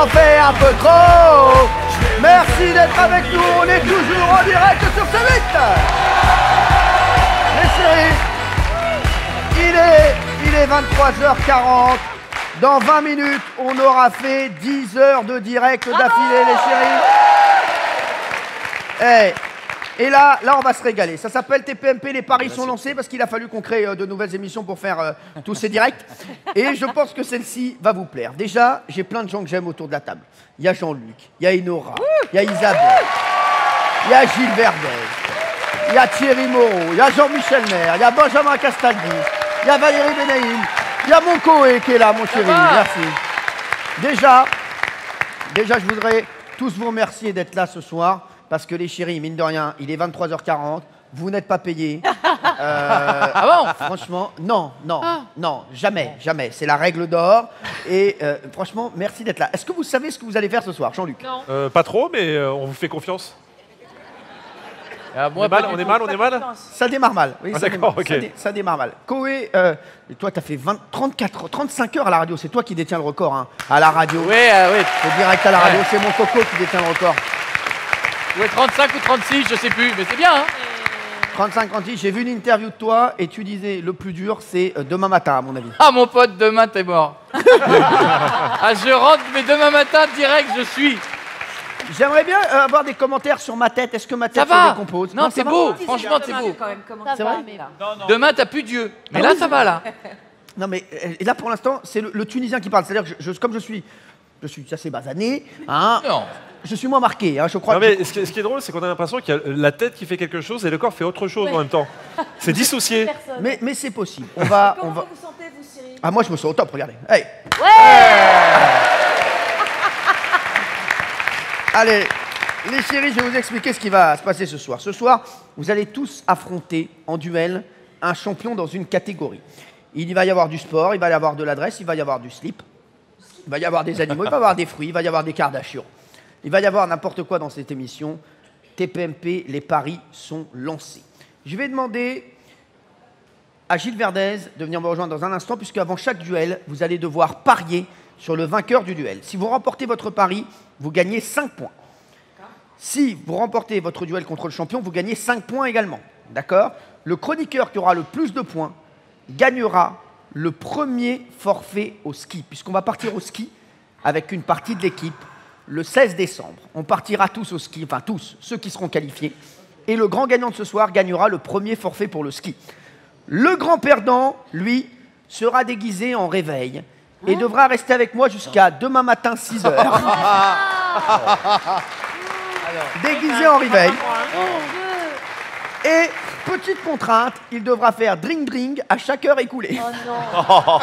j'en fais un peu trop. Merci d'être avec nous, on est toujours en direct sur C8. Les chéris, il est 23h40. Dans 20 minutes, on aura fait 10 heures de direct d'affilée, les chéris. Et là, on va se régaler. Ça s'appelle TPMP, les paris sont lancés parce qu'il a fallu qu'on crée de nouvelles émissions pour faire tous ces directs. Et je pense que celle-ci va vous plaire. Déjà, j'ai plein de gens que j'aime autour de la table. Il y a Jean-Luc, il y a Enora, il y a Isabelle, il y a Gilles Verdez, il y a Thierry Moreau, il y a Jean-Michel Maire, il y a Benjamin Castaldi, il y a Valérie Benaïm, il y a mon Koé qui est là, mon chéri. Merci. Déjà, je voudrais tous vous remercier d'être là ce soir. Parce que les chéris, mine de rien, il est 23h40, vous n'êtes pas payés. Ah bon? Franchement, non, jamais. C'est la règle d'or. Et franchement, merci d'être là. Est-ce que vous savez ce que vous allez faire ce soir, Jean-Luc? Non. Pas trop, mais on vous fait confiance. Moi, on est mal. Ça démarre mal. Oui, d'accord, ok. Ça démarre mal. Koé, toi, tu as fait 35 heures à la radio. C'est toi qui détiens le record hein, à la radio. Oui. C'est direct à la radio. C'est mon coco qui détient le record. Ouais, 35 ou 36, je sais plus, mais c'est bien, hein. 35, 36, j'ai vu une interview de toi et tu disais le plus dur c'est demain matin à mon avis. Ah mon pote, demain t'es mort. Je rentre, mais demain matin direct je suis. J'aimerais bien avoir des commentaires sur ma tête. Est-ce que ma tête se décompose? Non, c'est beau, franchement c'est beau. C'est vrai. Demain t'as plus Dieu. Mais là ça va là. Non mais là pour l'instant c'est le Tunisien qui parle. C'est-à-dire que comme je suis assez basané, hein, je suis moins marqué, hein, je crois. Non mais ce qui est drôle, c'est qu'on a l'impression qu'il y a la tête qui fait quelque chose et le corps fait autre chose en même temps. C'est dissocié. Mais c'est possible. Comment vous sentez, vous, Cyril? Ah, moi, je me sens au top, regardez. Hey. Allez, les chéris, je vais vous expliquer ce qui va se passer ce soir. Ce soir, vous allez tous affronter en duel un champion dans une catégorie. Il va y avoir du sport, il va y avoir de l'adresse, il va y avoir du slip, il va y avoir des animaux, il va y avoir des fruits, il va y avoir des Kardashians. Il va y avoir n'importe quoi dans cette émission. TPMP, les paris sont lancés. Je vais demander à Gilles Verdez de venir me rejoindre dans un instant, puisque avant chaque duel, vous allez devoir parier sur le vainqueur du duel. Si vous remportez votre pari, vous gagnez 5 points. Si vous remportez votre duel contre le champion, vous gagnez 5 points également. D'accord? Le chroniqueur qui aura le plus de points gagnera le premier forfait au ski, puisqu'on va partir au ski avec une partie de l'équipe. Le 16 décembre, on partira tous au ski, enfin tous, ceux qui seront qualifiés. Et le grand gagnant de ce soir gagnera le premier forfait pour le ski. Le grand perdant, lui, sera déguisé en réveil et devra rester avec moi jusqu'à demain matin 6h. Déguisé en réveil. Et petite contrainte, il devra faire drink-drink à chaque heure écoulée. Oh non.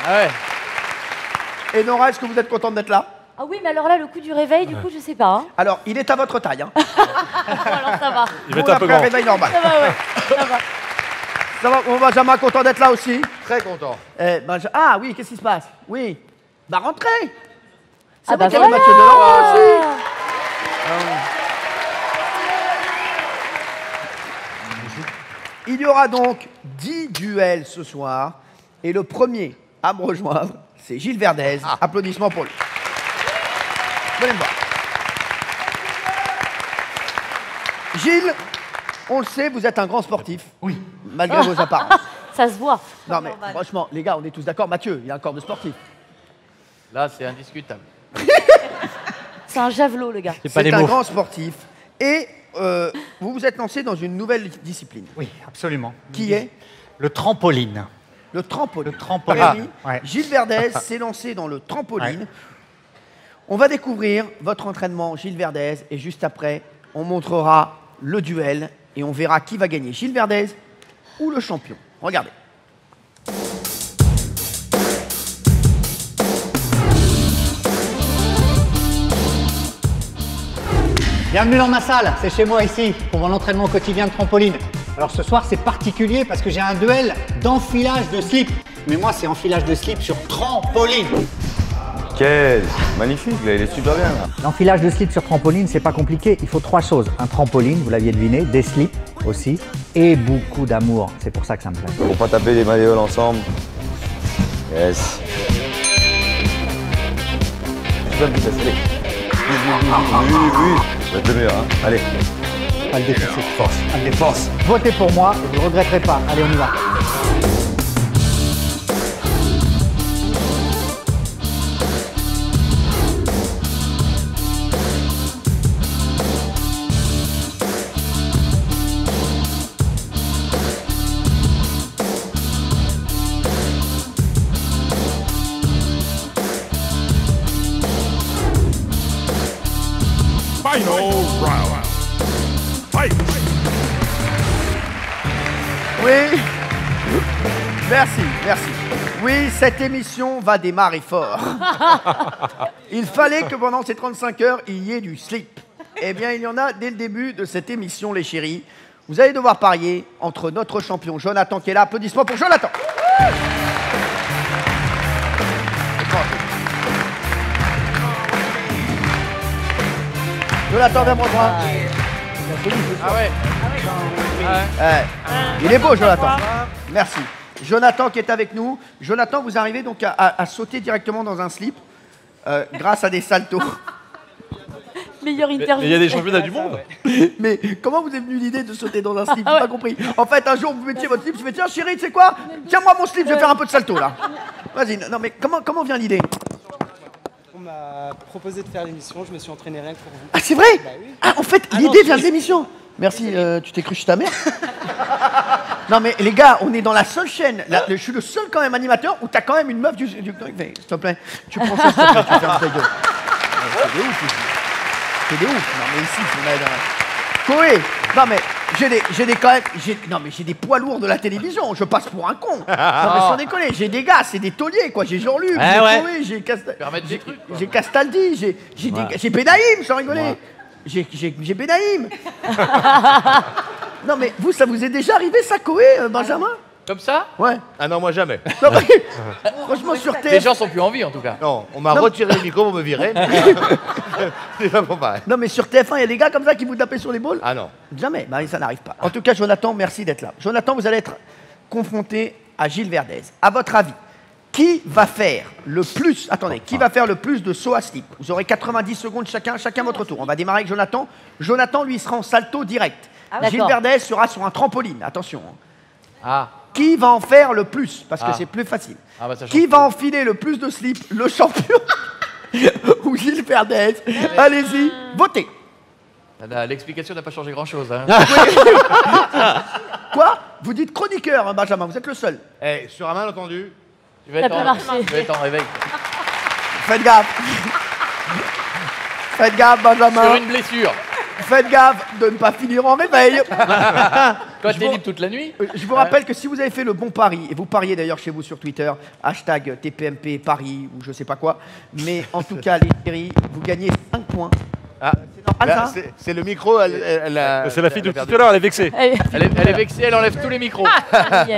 Ouais. Et Nora, est-ce que vous êtes contente d'être là? Ah oui, mais alors là, le coup du réveil, du coup, je sais pas. Hein. Alors, il est à votre taille. Hein. Alors ça va. Il va être un peu un grand. réveil normal. Ça va, ouais. Ça va. Ça va, mon Benjamin, content d'être là aussi? Très content. Ah oui, qu'est-ce qui se passe? Oui. Bah rentrez. C'est Ah bah vrai qu'il y a le voilà. Mathieu Delormeau aussi. Il y aura donc 10 duels ce soir. Et le premier à me rejoindre, c'est Gilles Verdez. Applaudissements pour lui. Venez me voir. Gilles, on le sait, vous êtes un grand sportif. Oui. Malgré vos apparences. Ça se voit. Non mais franchement, les gars, on est tous d'accord. Mathieu, il a un corps de sportif. Là c'est indiscutable. C'est un javelot, le gars. C'est un grand sportif. Et vous vous êtes lancé dans une nouvelle discipline. Oui, absolument. Qui est? Le trampoline. Le trampoline. Le trampoline. Rémi, Ouais. Gilles Verdez s'est lancé dans le trampoline. Ouais. On va découvrir votre entraînement, Gilles Verdez, et juste après, on montrera le duel et on verra qui va gagner, Gilles Verdez ou le champion. Regardez. Bienvenue dans ma salle, c'est chez moi ici, pour mon entraînement quotidien de trampoline. Alors ce soir c'est particulier parce que j'ai un duel d'enfilage de slip. Mais moi c'est enfilage de slip sur trampoline. Quel magnifique, là, il est super bien. L'enfilage de slip sur trampoline, c'est pas compliqué. Il faut 3 choses. Un trampoline, vous l'aviez deviné, des slips aussi, et beaucoup d'amour. C'est pour ça que ça me plaît. Pour pas taper les malléoles ensemble. Yes. Tu vas me déplacer, allez. Oui. Ça va être le meilleur, hein. Allez. À le défoncer. Force. Allez, force. Votez pour moi et vous ne regretterez pas. Allez, on y va. Final round. Fight! Oui. Merci. Oui, cette émission va démarrer fort. Il fallait que pendant ces 35 heures, il y ait du slip. Eh bien, il y en a dès le début de cette émission, les chéris. Vous allez devoir parier entre notre champion Jonathan qui est là. Applaudissements pour Jonathan. Jonathan, viens me rejoindre. Ah ouais. Il est beau, Jonathan. Merci. Jonathan qui est avec nous. Jonathan, vous arrivez donc à sauter directement dans un slip grâce à des saltos. Meilleure Mais interview. il y a des championnats du monde. Mais comment vous est venue l'idée de sauter dans un slip? J'ai pas compris. En fait, un jour, vous mettiez votre slip, je fais tiens, chérie, tu sais quoi? Tiens-moi mon slip, je vais faire un peu de salto là. Vas-y, non mais comment vient l'idée? On m'a proposé de faire l'émission, je me suis entraîné rien que pour vous. Ah, c'est vrai? Bah oui. Ah, en fait, Ah l'idée non, vient de l'émission. Merci, tu t'es cru chez ta mère? Non mais les gars, on est dans la seule chaîne, je suis le seul quand même animateur où t'as quand même une meuf du... S'il te plaît, tu prends ça, s'il te plaît, tu fermes ta gueule. C'est des ouf ici. C'est des ouf. Non mais ici, on est dans... Koé, non mais j'ai des poids lourds de la télévision, je passe pour un con. Non mais sans déconner, j'ai des gars, c'est des tauliers quoi, j'ai Jean-Luc, j'ai Koé, j'ai Castaldi, j'ai Benaïm, sans rigoler. J'ai Benaïm. Non mais vous, ça vous est déjà arrivé ça, Koé, Benjamin? Comme ça? Ouais. Ah non, moi jamais. Non, mais, franchement, sur TF1... Les gens sont plus en vie en tout cas. Non, on m'a retiré le micro pour me virer. C'est pas pour pareil. Non mais sur TF1, il y a des gars comme ça qui vous tapent sur les boules? Ah non. Jamais, bah, ça n'arrive pas. En tout cas, Jonathan, merci d'être là. Jonathan, vous allez être confronté à Gilles Verdez. À votre avis, qui va faire le plus... Attendez, qui va faire le plus de sauts à slip? Vous aurez 90 secondes chacun votre tour. On va démarrer avec Jonathan. Jonathan, lui, sera en salto direct. Ah, Gilles d'accord. Verdez sera sur un trampoline. Attention. Ah. Qui va en faire le plus? Parce que Ah. c'est plus facile. Ah bah, ça change Qui tout. va enfiler le plus de slip? Le champion ou Gilles Verdez? Allez-y, votez. L'explication n'a pas changé grand chose. Hein. Quoi? Vous dites chroniqueur, hein, Benjamin, vous êtes le seul. Eh, sur un malentendu. Tu vas Ça être peut en- marcher. tu vas être en réveil. Faites gaffe. Faites gaffe, Benjamin. Sur une blessure. Faites gaffe de ne pas finir en réveil. Toi, t'es libre toute la nuit. Je vous rappelle que si vous avez fait le bon pari, et vous pariez d'ailleurs chez vous sur Twitter, hashtag TPMP Paris ou je sais pas quoi, mais en tout cas, les chéris, vous gagnez 5 points. Ah, normal, ça, hein c'est le micro. C'est la fille de tout à l'heure, elle est vexée. Elle est vexée, elle enlève tous les micros. Il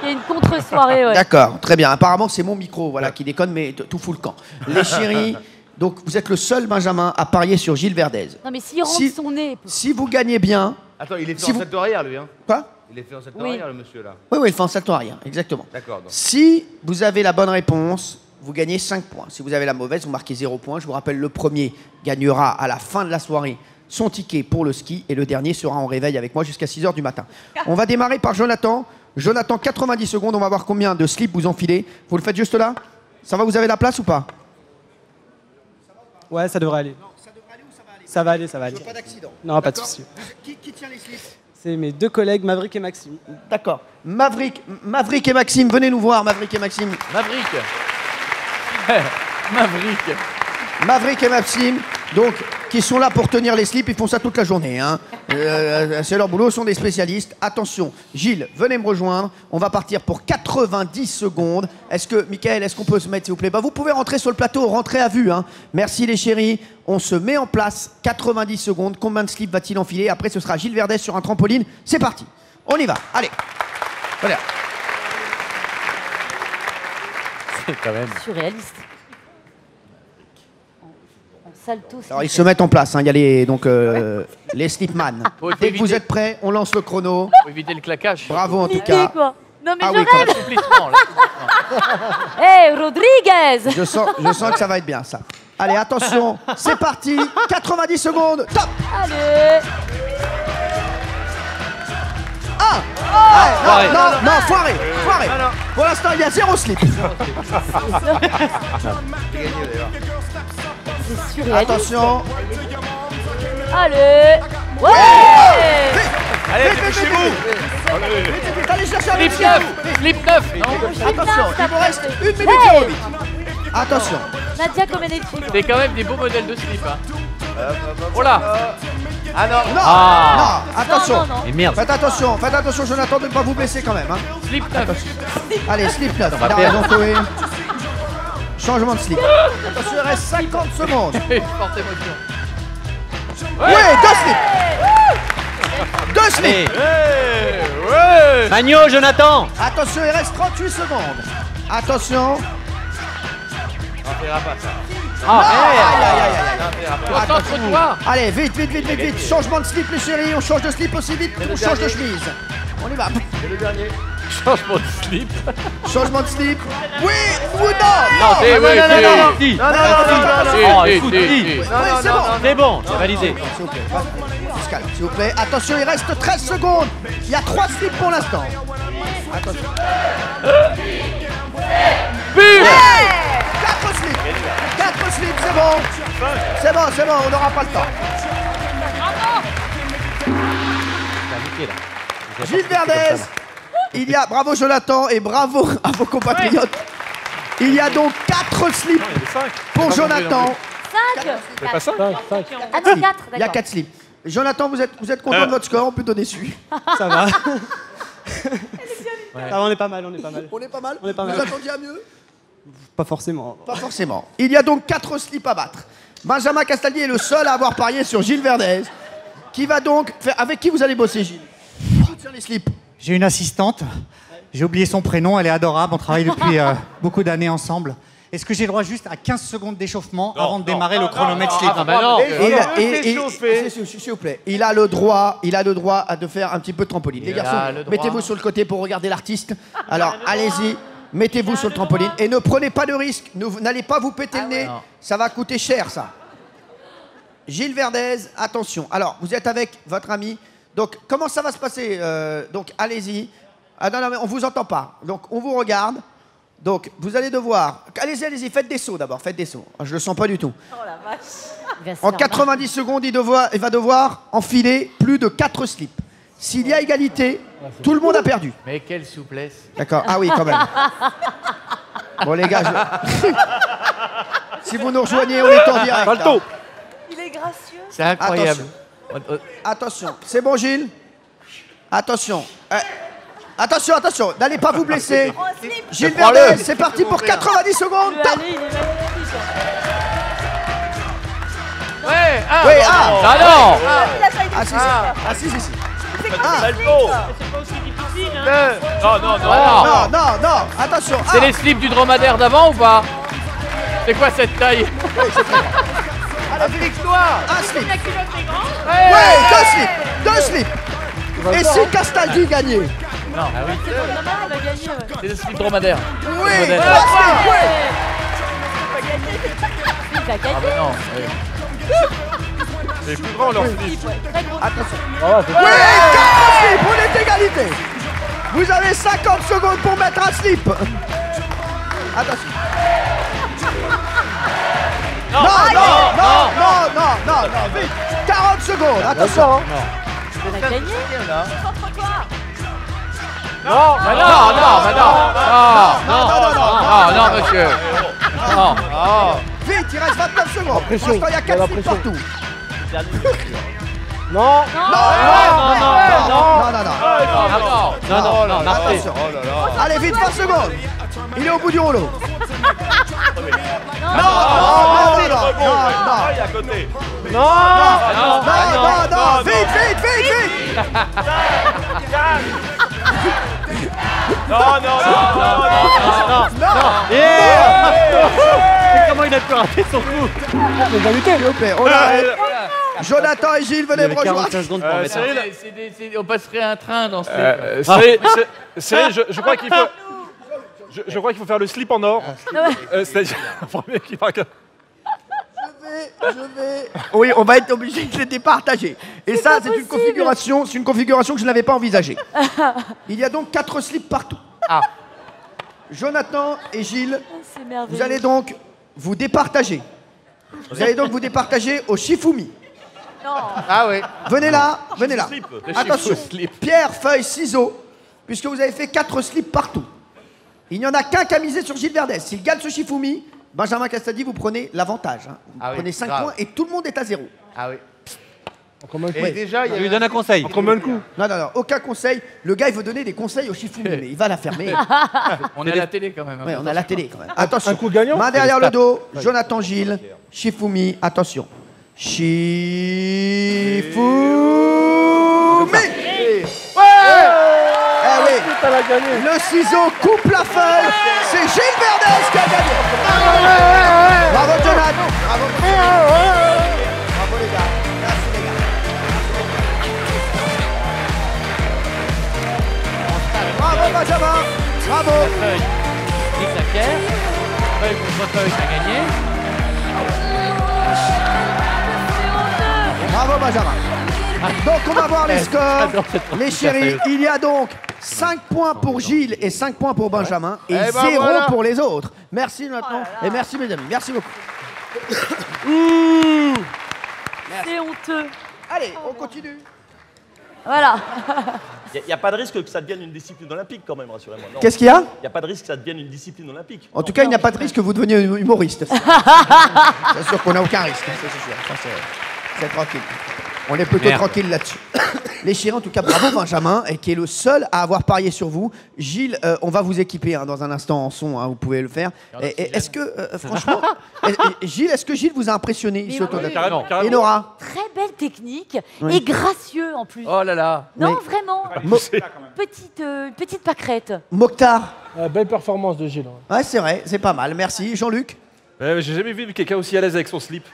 y a une contre-soirée, ouais. D'accord, très bien. Apparemment, c'est mon micro voilà, qui déconne, mais tout fout le camp. Les chéris, donc vous êtes le seul, Benjamin, à parier sur Gilles Verdez. Non, mais s'il rentre Si- son nez. Si vous gagnez bien... Attends, il est fait Si en vous- salto arrière, lui. Hein. Quoi? Il est fait en salto Oui. arrière, le monsieur là. Oui, il fait un salto arrière, exactement. D'accord. donc. Si vous avez la bonne réponse, vous gagnez 5 points. Si vous avez la mauvaise, vous marquez 0 points. Je vous rappelle, le premier gagnera à la fin de la soirée son ticket pour le ski et le dernier sera en réveil avec moi jusqu'à 6 h du matin. On va démarrer par Jonathan. Jonathan, 90 secondes, on va voir combien de slips vous enfilez. Vous le faites juste là? Ça va, vous avez la place ou pas? Ouais, ça devrait aller. Ça va aller, ça va aller. Pas d'accident. Non, pas de souci. Qui tient les slips? C'est mes deux collègues, Maverick et Maxime. D'accord. Maverick et Maxime, venez nous voir, Maverick et Maxime. Maverick. Maverick. Maverick et Maxime, donc, qui sont là pour tenir les slips, ils font ça toute la journée. Hein. C'est leur boulot, sont des spécialistes. Attention, Gilles, venez me rejoindre. On va partir pour 90 secondes. Michael, est-ce qu'on peut se mettre, s'il vous plaît? Vous pouvez rentrer sur le plateau, rentrer à vue. Hein. Merci les chéris. On se met en place, 90 secondes. Combien de slips va-t-il enfiler? Après, ce sera Gilles Verdez sur un trampoline. C'est parti. On y va. Allez. Voilà. C'est quand même. Surréaliste. En salto. Alors, ils se mettent en place. Hein. Il y a les slipman. Faut Dès que vous éviter- êtes prêts, on lance le chrono. Faut éviter le claquage. Bravo en tout Limité, cas. quoi. Non, mais Ah je oui, quand rêve. L'assouplissement, là. Hé, Rodriguez. Je sens que ça va être bien, ça. Allez, attention, c'est parti. 90 secondes, top. Allez. Non, foiré. Pour l'instant, il y a 0 slip. C'est surréaliste. Attention. Allez. Ouais. Allez, Vite, allez chercher un Slip petit 9. coup. Slip 9. Non. Attention, il vous reste 1 minute Hey. 08. Attention. Nadia Comaneci. C'est quand même des beaux modèles de slip. Hein. Oh là. Ah non. Non, attention. Non, non, non. Et merde. Faites attention, Jonathan, de ne pas vous blesser quand même. Hein. Slip 9. Allez, slip 9. va Il a perdre. raison, Koé. Changement de slip. Attention, il reste 50 secondes. Forte émotion. Oui, 2 slips. 2 slips. Ouais. Magno, Jonathan. Attention, il reste 38 secondes. Attention. Concentre-toi. Allez, vite. Changement de slip, les chéris. On change de slip aussi vite. On change de chemise. On y va. Changement de slip. Changement de slip. Oui ou non? Non, Si. Oh, écoute, si. Oui, c'est bon. C'est bon, c'est validé. S'il vous plaît, on se calme, s'il vous plaît. Attention, il reste 13 secondes. Il y a 3 slips pour l'instant. Attention. Bim. 4 slips. 4 slips, c'est bon. C'est bon, on n'aura pas le temps. Gilles Verdez, il y a, bravo Jonathan et bravo à vos compatriotes. Il y a donc 4 slips pour Jonathan. 5. C'est pas ça? Ah non, 4. Il y a 4 slips. Jonathan, vous êtes content de votre score? On peut donner celui. Ça va. Ah, on est pas mal. On est pas mal. On est pas mal. Vous attendiez à mieux? Pas forcément. Pas forcément. Il y a donc 4 slips à battre. Benjamin Castaldi est le seul à avoir parié sur Gilles Verdez. Qui va donc faire... Avec qui vous allez bosser, Gilles? Sur les slips. J'ai une assistante. J'ai oublié son prénom. Elle est adorable. On travaille depuis beaucoup d'années ensemble. Est-ce que j'ai le droit juste à 15 secondes d'échauffement avant de démarrer le chronomètre slip? Ah bah non. S'il vous plaît, il a le droit de faire un petit peu de trampoline. Les a garçons, le droit. mettez-vous sur le côté pour regarder l'artiste. Alors, allez-y, mettez-vous sur le trampoline et ne prenez pas de risque. N'allez pas vous péter le nez. Non. Ça va coûter cher, ça. Gilles Verdez, attention. Alors, vous êtes avec votre ami. Donc, comment ça va se passer? Donc, allez-y. Ah non, mais on vous entend pas. Donc, on vous regarde. Donc, vous allez devoir... Allez-y, faites des sauts d'abord, faites des sauts. Je le sens pas du tout. Oh la vache. En 90 secondes, il va devoir enfiler plus de 4 slips. S'il y a égalité, tout le monde a perdu. Mais quelle souplesse. D'accord. Ah oui, quand même. Bon, les gars, si vous nous rejoignez, on est en direct. Salto. Hein. Il est gracieux. C'est incroyable. Attention. C'est bon, Gilles? Attention. Attention. N'allez pas vous blesser. Gilles Prends-le. Verdez, c'est parti pour 90 secondes. Top. Allez, il est magnifique. Ouais. Oui, Ah non. si. Non. Attention. C'est les slips du dromadaire d'avant ou pas? C'est quoi cette taille? Un slip. Ouais, 2 slips. Et si Castaldi gagnait? Non. Ah oui. Il va gagner, ouais. C'est le slip dromadaire. Oui, Modèle. 3 slips, ouais. Il va Ah gagner. bah non. C'est plus grand leur slip. Très gros. Attention. Oui, 4 slips, on est égalité. Vous avez 50 secondes pour mettre un slip. Attention. Non, vite. 40 secondes, attention. Il va gagner. Non, monsieur. Non. Vite, il reste 29 secondes. Pour l'instant, il y a 4 slips partout. Non. Non. Attention. Allez, vite, 20 secondes. Il est au bout du rouleau. Non. à côté. Non, vite. Comment il a pu rater son coup? S'il vous plaît, on arrête. Jonathan et Gilles, venez me rejoindre. Cyril, On passerait un train dans ce Cyril, je crois qu'il faut... Je crois qu'il faut faire le slip en or. C'est-à-dire, le premier qui marque... Je vais. Oui, on va être obligé de les départager. Et ça, c'est une configuration que je n'avais pas envisagée. Il y a donc 4 slips partout. Ah. Jonathan et Gilles, C'est merveilleux. vous allez donc vous départager. Vous allez donc vous départager au Shifumi. Non. Ah oui. Venez là, venez là. Le Attention, slip. pierre, feuille, ciseaux, puisque vous avez fait 4 slips partout. Il n'y en a qu'un qui a misé sur Gilles Verdès. S'il gagne ce Shifumi, Benjamin Castaldi, vous prenez l'avantage. Hein. Vous prenez 5 points et tout le monde est à 0. Ah oui. Et déjà, il y a lui donne un conseil. Combien de coups? Non, aucun conseil. Le gars, il veut donner des conseils au Shifumi, mais il va la fermer. On est à la télé quand même. Ouais, on a la télé quand même. Attention. Un coup gagnant? Main derrière le dos. Jonathan Gilles. Shifumi. Attention. Shifumi. Eh oui. Le ciseau coupe la feuille. C'est Gilles Verdès qui a gagné. Bravo Jonathan. Bravo les gars. Merci les gars. Bravo Benjamin. Bravo. Feuille. Nique la pierre. Feuille contre feuille, t'as gagné. Bravo Benjamin. Donc on va voir les scores. Les chéris, il y a donc 5 points pour Gilles et 5 points pour Benjamin et 0 pour les autres. Merci maintenant et merci mes amis. Merci beaucoup. C'est honteux. Allez, on continue. Voilà. Il n'y a pas de risque que ça devienne une discipline olympique quand même, rassurez-moi. Non. Qu'est-ce qu'il y a? Il n'y a pas de risque que ça devienne une discipline olympique. En tout cas, il n'y a pas de risque que vous deveniez humoriste. C'est sûr qu'on n'a aucun risque. Ça, c'est sûr. Ça, c'est tranquille. On est plutôt tranquille là-dessus. Les chéris, en tout cas, bravo Benjamin, et qui est le seul à avoir parié sur vous. Gilles, on va vous équiper dans un instant en son, hein, vous pouvez le faire. Est-ce que, franchement, Gilles, vous a impressionné ici autour de la table? Et Nora? Très belle technique et gracieux en plus. Oh là là. Non, Oui. vraiment. Petite pâquerette. Mokhtar? Belle performance de Gilles. Ouais, c'est vrai, c'est pas mal. Merci. Jean-Luc? J'ai jamais vu quelqu'un aussi à l'aise avec son slip.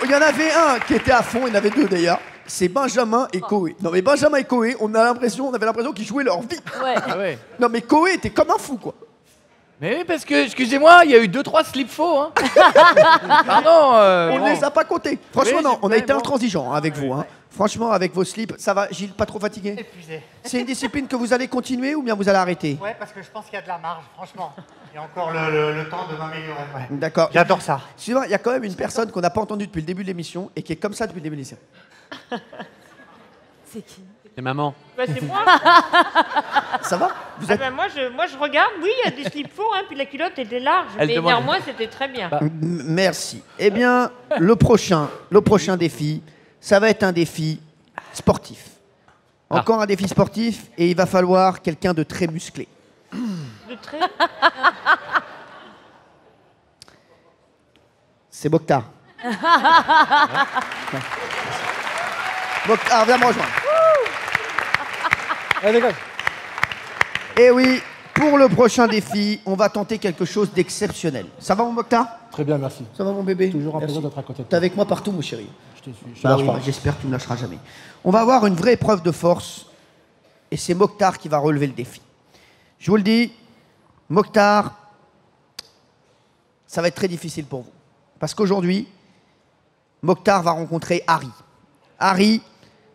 Il y en avait un qui était à fond, il y en avait 2 d'ailleurs. C'est Benjamin et Koé. Non mais Benjamin et Koé, on avait l'impression qu'ils jouaient leur vie. Ouais. Ah ouais. Non mais Koé était comme un fou quoi. Mais oui, parce que, excusez-moi, il y a eu 2-3 slips faux. Hein. Pardon. On ne les a pas comptés. Franchement Oui, non, on a été bon. intransigeants avec vous. Hein. Franchement avec vos slips, ça va Gilles, pas trop fatigué? Épuisé. C'est une discipline que vous allez continuer ou bien vous allez arrêter? Ouais, parce que je pense qu'il y a de la marge, franchement. Il y a encore le temps de m'améliorer. Ouais. D'accord. J'adore ça. Excusez-moi, il y a quand même une personne qu'on n'a pas entendue depuis le début de l'émission et qui est comme ça depuis le début de l'émission. C'est qui? C'est maman. Bah, c'est moi. Ça va? Vous êtes... Moi, je regarde, oui, il y a des slips faux, hein, puis la culotte était large. Elle mais demande- néanmoins, c'était très bien. Merci. Eh bien, le prochain défi, ça va être un défi sportif. Encore un défi sportif et il va falloir quelqu'un de très musclé. De très... C'est Mokhtar. Mokhtar, viens me rejoindre. Et oui, pour le prochain défi, on va tenter quelque chose d'exceptionnel. Ça va mon Mokhtar? Très bien, merci. Ça va mon bébé? Toujours un Merci. plaisir d'être à côté de T'es toi. avec moi partout mon chéri. Je te suis. Je Bah lâche oui, pas. bah, j'espère que tu ne lâcheras jamais. On va avoir une vraie épreuve de force et c'est Mokhtar qui va relever le défi. Je vous le dis, Mokhtar, ça va être très difficile pour vous. Parce qu'aujourd'hui, Mokhtar va rencontrer Harry. Harry,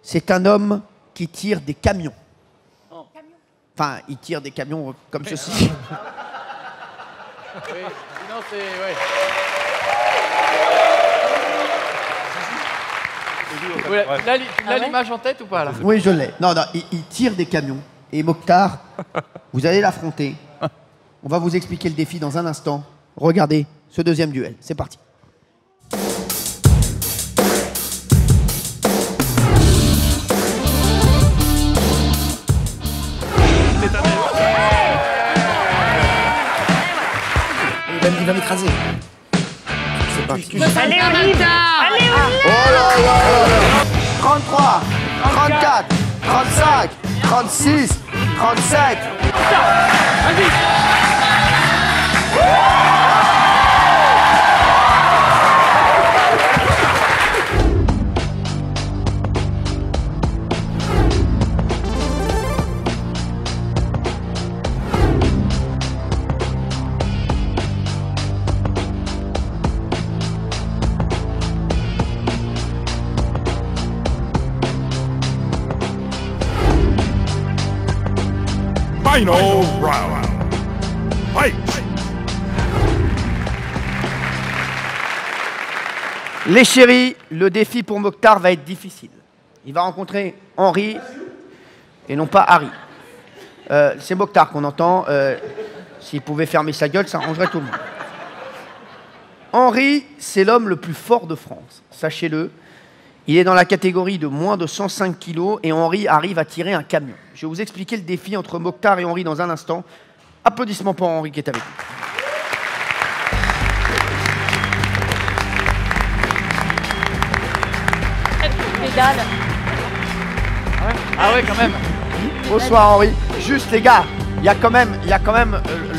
c'est un homme qui tire des camions. Enfin, il tire des camions comme ceci. Oui, sinon c'est... Ouais. Là, tu as l'image en tête ou pas là? Oui, je l'ai. Non, il tire des camions. Et Mokhtar, vous allez l'affronter. On va vous expliquer le défi dans un instant. Regardez ce deuxième duel. C'est parti. Il va m'écraser. C'est parti. Allez, Olive. Allez, Olive. Oh là là là. 33, 34, 35, 36, 37. Final round. Fight! Les chéris, le défi pour Mokhtar va être difficile. Il va rencontrer Henri et non pas Harry. C'est Mokhtar qu'on entend. S'il pouvait fermer sa gueule, ça arrangerait tout le monde. Henri, c'est l'homme le plus fort de France, sachez-le. Il est dans la catégorie de moins de 105 kilos et Henri arrive à tirer un camion. Je vais vous expliquer le défi entre Mokhtar et Henri dans un instant. Applaudissements pour Henri qui est avec nous. Pédale. Ah ouais, quand même. Bonsoir Henri. Juste les gars, il y a quand même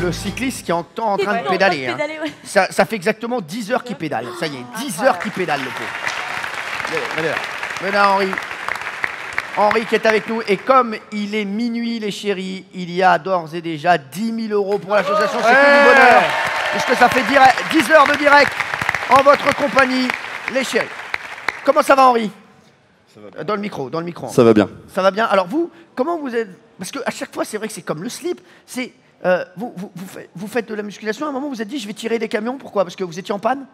le cycliste qui est en train de pédaler. Hein. Ouais. Ça fait exactement 10 heures qu'il pédale. Ça y est, 10 heures qu'il pédale le pauvre. Venez là Henri. Henri qui est avec nous. Et comme il est minuit les chéris, il y a d'ores et déjà 10 000 € pour l'association C'est que du bonheur. Puisque ça fait 10 heures de direct en votre compagnie les chéris. Comment ça va Henri? Dans le micro. Ça va bien. Ça va bien. Alors vous, comment vous êtes... Parce qu'à chaque fois, c'est vrai que c'est comme le slip. C'est vous faites de la musculation. À un moment, vous vous êtes dit, je vais tirer des camions. Pourquoi? Parce que vous étiez en panne.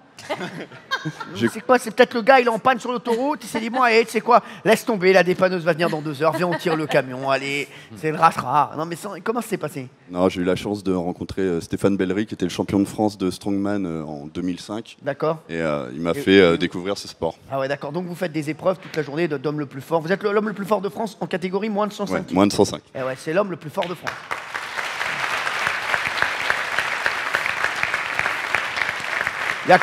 C'est quoi? C'est peut-être le gars, il est en panne sur l'autoroute. Il s'est dit, moi, tu sais quoi? Laisse tomber, la dépanneuse va venir dans 2 heures. Viens, on tire le camion. Allez, c'est le rastera. Non, mais comment ça s'est passé? Non, j'ai eu la chance de rencontrer Stéphane Bellery, qui était le champion de France de Strongman en 2005. D'accord. Et il m'a fait découvrir ce sport. Ah ouais, d'accord. Donc vous faites des épreuves toute la journée d'homme le plus fort. Vous êtes l'homme le plus fort de France en catégorie moins de 105 Ouais, kilos. moins de 105. Eh ouais, c'est l'homme le plus fort de France. Il y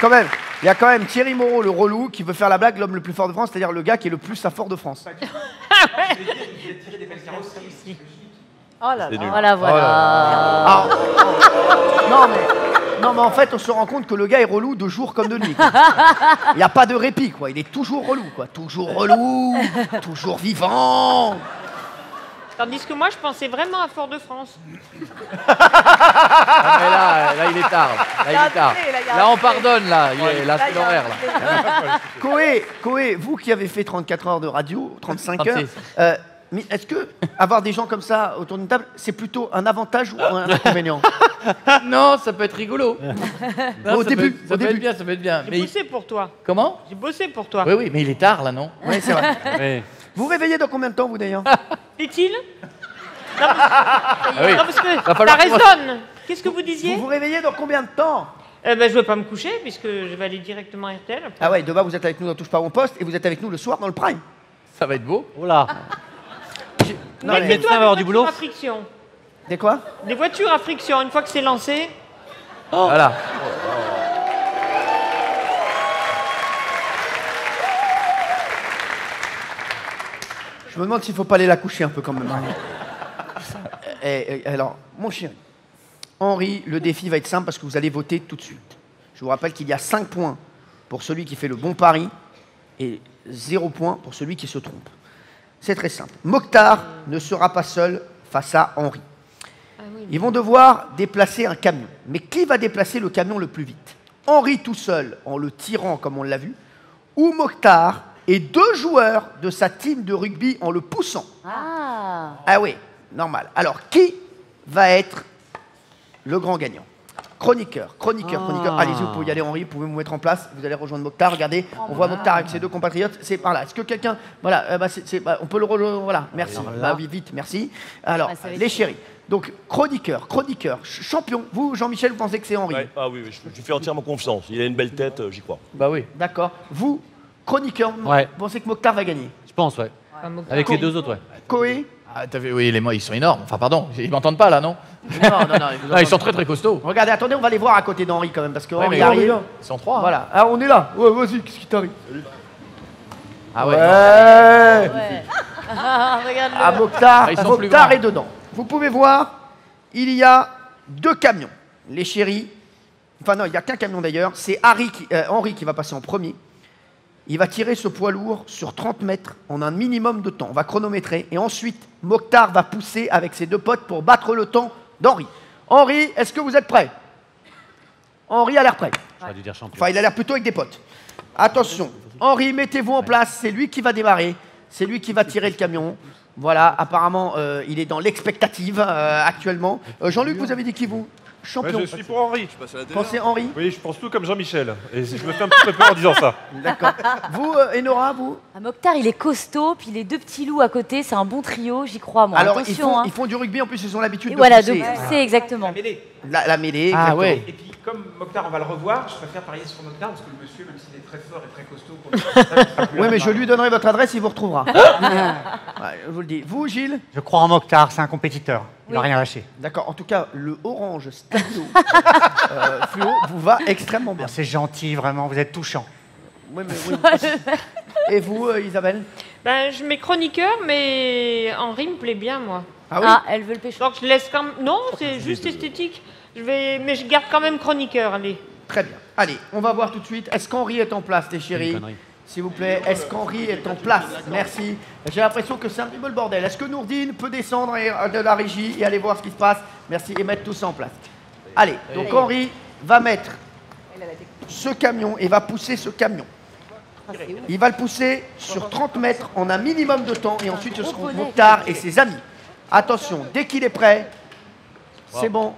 a quand même Thierry Moreau, le relou, qui veut faire la blague, l'homme le plus fort de France, c'est-à-dire le gars qui est le plus à fort de France. Oh là C'est nul. là. Voilà. Ah, non, mais en fait, on se rend compte que le gars est relou de jour comme de nuit. Quoi. Il n'y a pas de répit, quoi. Il est toujours relou, quoi. Toujours relou, toujours vivant. Tandis que moi, je pensais vraiment à Fort-de-France. Ah, mais là, il est tard. Là, on pardonne, là. Là, c'est l'horaire, là. Coé, vous qui avez fait 34 heures de radio, 35 36. heures, mais est-ce que avoir des gens comme ça autour d'une table, c'est plutôt un avantage ou un inconvénient? Non, ça peut être rigolo. Non, Au début. peut être bien. J'ai Mais bossé pour toi. Comment? J'ai bossé pour toi. Oui, mais il est tard, là, non? Oui, c'est vrai. Oui. Vous vous réveillez dans combien de temps, vous, d'ailleurs? Est-il? oui. Non, parce que Va ça falloir résonne. Qu'est-ce que vous disiez? Vous vous réveillez dans combien de temps? Je ne vais pas me coucher puisque je vais aller directement à RTL. Ah ouais, demain, vous êtes avec nous dans Touche pas mon poste et vous êtes avec nous le soir dans le Prime. Ça va être beau. Oh là. Non, Mais mais- médecin va avoir du boulot. À friction. Des quoi? Des voitures à friction, une fois que c'est lancé. Voilà. Je me demande s'il ne faut pas aller la coucher un peu quand même. Alors, mon chéri, Henri, le défi va être simple parce que vous allez voter tout de suite. Je vous rappelle qu'il y a 5 points pour celui qui fait le bon pari et 0 points pour celui qui se trompe. C'est très simple. Mokhtar ne sera pas seul face à Henri. Ils vont devoir déplacer un camion. Mais qui va déplacer le camion le plus vite? Henri tout seul, en le tirant comme on l'a vu, ou Mokhtar et 2 joueurs de sa team de rugby en le poussant? Ah oui, normal. Alors, qui va être le grand gagnant? Chroniqueur. Allez-y, vous pouvez y aller, Henri, vous pouvez vous mettre en place. Vous allez rejoindre Mokhtar. Regardez, on voit Mokhtar avec ses 2 compatriotes. C'est par là. Est-ce que quelqu'un... Voilà, on peut le rejoindre. Voilà, merci. Oui, vite, merci. Alors, les chéris. Donc, chroniqueur, champion. Vous, Jean-Michel, vous pensez que c'est Henri? Ouais. Ah oui, je lui fais entièrement confiance. Il a une belle tête, j'y crois. Bah oui. D'accord. Vous, chroniqueur, vous pensez que Mokhtar va gagner? Je pense, ouais. Avec les 2 autres, ouais. Coé? Ah, t'as vu, oui, les mots, ils sont énormes. Enfin, pardon, ils m'entendent pas, là, non? Non, Ils sont très, très costauds. Regardez, attendez, on va les voir à côté d'Henri quand même, parce que Ouais, Henri mais arrive. Ils sont 3. Voilà. Ah, on est là. Ouais, vas-y, qu'est-ce qui t'arrive? Ah ouais. Regarde-le. Ah, Mokhtar, Ils sont plus Mokhtar grands. est dedans. Vous pouvez voir, il y a 2 camions. Les chéris. Enfin, non, il n'y a qu'un camion d'ailleurs. C'est Henri qui va passer en premier. Il va tirer ce poids lourd sur 30 mètres en un minimum de temps. On va chronométrer. Et ensuite, Mokhtar va pousser avec ses 2 potes pour battre le temps d'Henri. Henri, est-ce que vous êtes prêt? Henri a l'air prêt. J'aurais dû dire champion. Enfin, il a l'air plutôt avec des potes. Attention. Henri, mettez-vous en place. C'est lui qui va démarrer. C'est lui qui va tirer le camion. Voilà, apparemment, il est dans l'expectative actuellement. Jean-Luc, vous avez dit qui vous? Champion. Ouais, je suis pour Henri. Pensez Henri? Oui, je pense tout comme Jean-Michel. Et je me fais un petit peu peur en disant ça. D'accord. Vous, Enora, vous? Mokhtar, il est costaud, puis les deux petits loups à côté, c'est un bon trio, j'y crois, moi. Alors, attention, ils font du rugby, en plus, ils ont l'habitude de voilà, pousser. de pousser, exactement. La mêlée, Ah exactement. ouais. Et puis, comme Mokhtar, on va le revoir, je préfère parier sur Mokhtar parce que le monsieur, même s'il est très fort et très costaud, Oui, mais je lui donnerai votre adresse, il vous retrouvera. Ouais, je vous le dis. Vous, Gilles? Je crois en Mokhtar, c'est un compétiteur. Il va rien lâcher. D'accord. En tout cas, le orange stabilo fluo vous va extrêmement bien. C'est gentil, vraiment, vous êtes touchant. Oui, mais oui. Et vous, Isabelle? Ben, je mets chroniqueur, mais Henri me plaît bien, moi. Ah oui? Elle veut le pêcher. Donc je laisse quand même... Non, c'est juste esthétique. Mais je garde quand même chroniqueur, allez. Très bien. Allez, on va voir tout de suite. Est-ce qu'Henri est en place, les chéris? S'il vous plaît, est-ce qu'Henri est en place? Merci. J'ai l'impression que c'est un petit peu le bordel. Est-ce que Nourdine peut descendre de la régie et aller voir ce qui se passe? Merci, et mettre tout ça en place. Allez, donc Henri va mettre ce camion et va pousser ce camion. Il va le pousser sur 30 mètres en un minimum de temps et ensuite ce seront Mokhtar et ses amis. Attention, dès qu'il est prêt, c'est bon.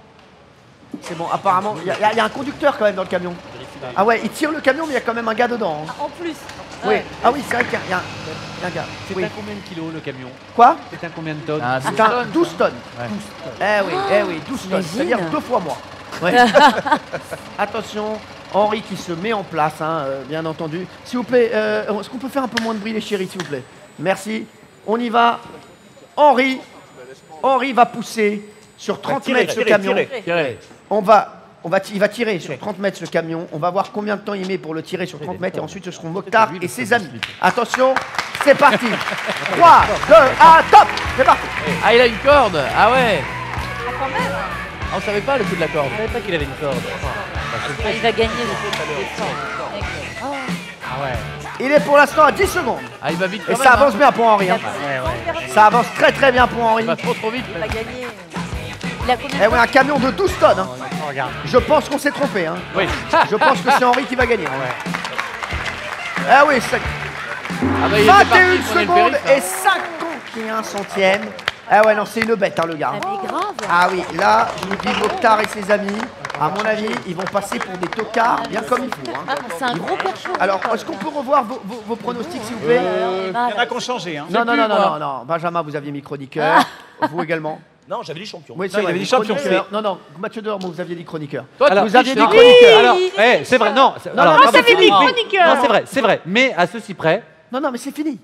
C'est bon, apparemment, il y a un conducteur quand même dans le camion. Ah ouais, il tire le camion, mais il y a quand même un gars dedans. Hein. En plus. Oui. Ah oui, c'est vrai qu'il y a un gars. C'est Oui. à combien de kilos le camion? Quoi? C'est à combien de tonnes? C'est un 12 tonnes. Ouais. Eh oui, 12 tonnes. C'est-à-dire 2 fois moi. Ouais. Attention, Henri qui se met en place, hein, bien entendu. S'il vous plaît, est-ce qu'on peut faire un peu moins de bruit, les chéris, s'il vous plaît? Merci. On y va. Henri va pousser sur 30 mètres ce camion. Il va tirer sur 30 mètres ce camion. On va voir combien de temps il met pour le tirer sur 30 mètres. Et ensuite, ce seront Mokhtar et ses amis. Attention, c'est parti. 3, 2, 1, top. C'est parti. Ah, il a une corde. Ah ouais. Ah, quand même. Ah, on savait pas le coup de la corde. Je savais pas qu'il avait une corde. Il va gagner le Ah ouais. Il est pour l'instant à 10 secondes. Ah, il va vite quand Et même, ça avance bien pour Henri. Hein. Ouais. Ça avance très très bien pour Henri. Il va trop vite. Il va gagner. Il a combien Eh ouais, un camion de 12 tonnes. Hein. Regarde. Je pense qu'on s'est trompé. Hein. Oui. Je pense que c'est Henri qui va gagner. Ah oui, c'est... Ah bah, il était parti, 21 il prenait le secondes périph', hein. et 51 centièmes. Ah ouais, non, c'est une bête, hein, le gars. Mais grave. Ah oui, là, je vous dis, Mokhtar et ses amis, à mon avis, ils vont passer pour des tocards, bien comme il faut. Hein. C'est un gros percho. Alors, est-ce qu'on peut revoir vos pronostics, s'il vous plaît? Il y en a qui ont changé. Hein. Non. Benjamin, vous aviez mis chroniqueur. Vous également. Non, j'avais dit champion. Oui, Non, il avait dit champion. Non, Mathieu Dormo, vous aviez dit chroniqueur. Toi, Alors, vous aviez dit non, chroniqueur. Alors, c'est vrai, non. non, Moi, ça fait des chroniqueurs. Non, c'est vrai. Mais à ceci près. Non, mais c'est fini.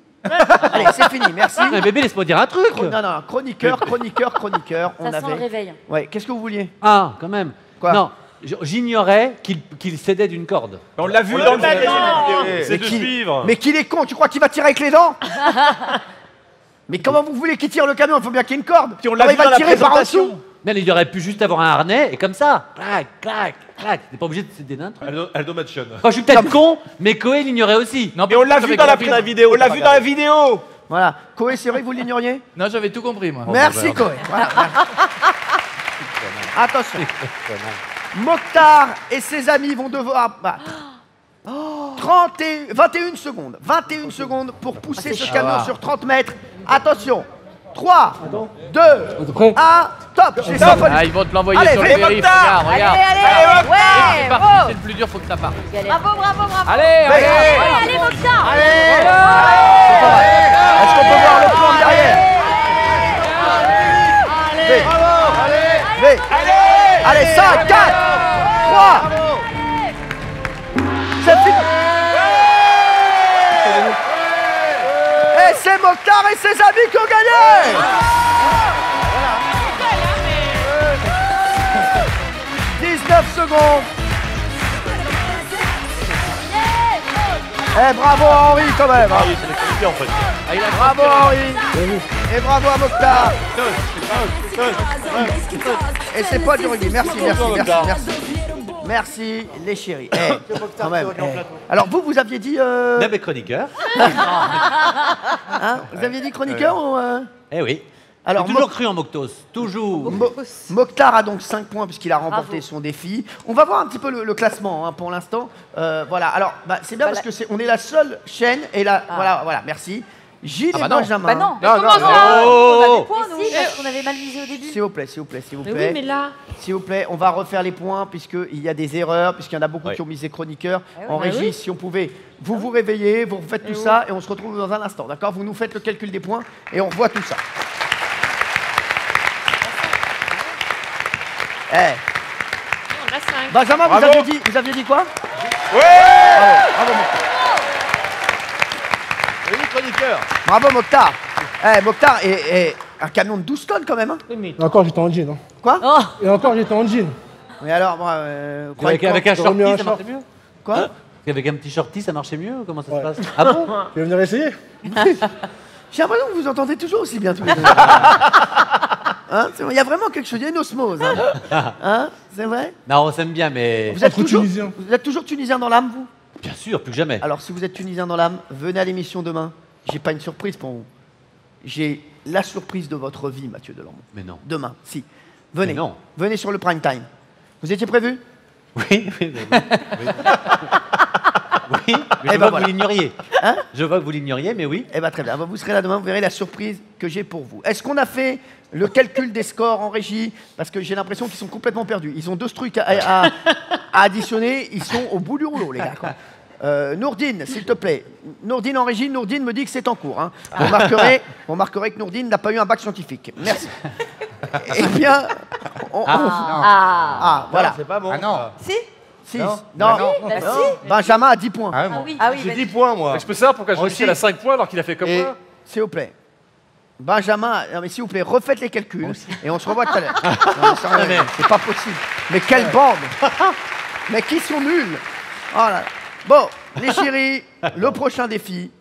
Allez, c'est fini, merci. Mais bébé, laisse-moi dire un truc. Non, chroniqueur. On Ça sent le avait. réveil. Ouais, qu'est-ce que vous vouliez? Ah, quand même. Quoi? Non, j'ignorais qu'il cédait d'une corde. On l'a vu On dans l'a le vu. C'est Mais de qui- suivre. Mais qu'il est con, tu crois qu'il va tirer avec les dents? Mais comment vous voulez qu'il tire le camion? Il faut bien qu'il y ait une corde. Puis on l'a Alors, vu il va dans la tirer par en présentation. dessous. Mais il aurait pu juste avoir un harnais et comme ça. Clac, clac, clac. T'es pas obligé de céder d'un truc. Aldo Machon. Enfin, je suis peut-être con, mais Coé l'ignorait aussi. Non, Et on l'a vu dans la vidéo. On l'a vu dans la vidéo. Voilà. Coé, c'est vrai que vous l'ignoriez? Non, j'avais tout compris, moi. Merci, Coé. Voilà. Attention. Mokhtar et ses amis vont devoir... 21 secondes. 21 secondes pour pousser ce camion sur 30 mètres. Attention. 3, 2, 1, top. C'est ça, Ah, ils vont te l'envoyer Allez, sur le fais périph', Mokhtar. regarde. Allez, ouais, C'est parti, c'est le plus dur, faut que ça parte. Bravo. Allez, Allez, Mokhtar. Est-ce qu'on peut voir le plan derrière? Allez, 5, 4, 3. C'est fini. Et c'est Mokhtar et ses amis qui ont gagné. 19 secondes. Eh, bravo à Henri quand même. Ah oui, c'est les qualités en fait. Bravo Henri. Et bravo à Mokhtar. Et c'est pas du rugby. Merci. Merci les chéris. Quand même. Alors vous aviez dit... Même chroniqueur. Hein, vous aviez dit chroniqueur ou... Eh oui. Alors, J'ai toujours cru en Moktos. Toujours. Mokhtar a donc 5 points puisqu'il a remporté son défi. On va voir un petit peu le classement hein, pour l'instant. Voilà. Alors, c'est bien parce que on est la seule chaîne et voilà, merci. Gilles Ah bah et non. Benjamin. Bah non. Non, non, Comment ça non. On a Oh. des points, nous, parce qu'on avait mal visé au début. S'il vous plaît, s'il vous plaît, s'il vous Mais plaît. oui, mais là. S'il vous plaît, on va refaire les points puisqu'il y a des erreurs, puisqu'il y en a beaucoup Oui. qui ont misé chroniqueurs. oui. En Ah régie, oui. si on pouvait, vous réveillez, vous refaites tout ça et on se retrouve dans un instant, d'accord? Vous nous faites le calcul des points et on revoit tout ça. Eh, On a 5. Benjamin, Bravo. vous aviez dit quoi? Ouais. Bravo, Oui, chroniqueur. bravo Mokhtar. Eh, Mokhtar est un camion de 12 tonnes quand même. Hein. Oui, mais Et encore, j'étais en jean. Hein. Quoi? Oh, Et encore, j'étais en jean. Mais alors, moi, Avec un t'aurais mis un shorty, ça short. marchait mieux. Quoi? Avec un petit shorty, ça marchait mieux. Comment ça se Ouais. passe? Ah bon? Tu veux venir essayer? J'ai l'impression que vous entendez toujours aussi bien tous les deux. Hein, il y a vraiment quelque chose, il y a une osmose. Hein, hein, c'est vrai? Non, on s'aime bien, mais Vous êtes, Entre toujours, Tunisiens. vous êtes toujours tunisien dans l'âme, vous? bien sûr, plus que jamais. Alors, si vous êtes tunisien dans l'âme, venez à l'émission demain. J'ai pas une surprise pour vous. J'ai la surprise de votre vie, Mathieu Delormeau. Mais non. Demain, si. Venez. Mais non. Venez sur le prime time. Vous étiez prévu? Oui, oui, oui. Oui, mais je ben vois que voilà. vous l'ignoriez. Hein? Je vois que vous l'ignoriez, mais oui. Eh bien, très bien. Vous serez là demain, vous verrez la surprise que j'ai pour vous. Est-ce qu'on a fait le calcul des scores en régie? Parce que j'ai l'impression qu'ils sont complètement perdus. Ils ont 2 trucs à additionner. Ils sont au bout du rouleau, les gars. Quoi. Nourdine, s'il te plaît. Nourdine en régie. Nourdine me dit que c'est en cours. Hein. Vous remarquerez que Nourdine n'a pas eu un bac scientifique. Merci. Eh bien, voilà. C'est pas bon. Ah non. si. 6. Non. Non. Bah Non. si. Benjamin a 10 points. Ah, Ah oui. J'ai 10 points, moi. Je peux savoir pourquoi Moi Jean-Michel a aussi. 5 points alors qu'il a fait comme Et- moi? S'il vous plaît. Benjamin, non mais s'il vous plaît, refaites les calculs et on se revoit tout à l'heure. Non, mais sérieux, c'est pas possible. Mais quelle bande! Mais qui sont nuls! Oh là là. Bon, les chéris, le prochain défi.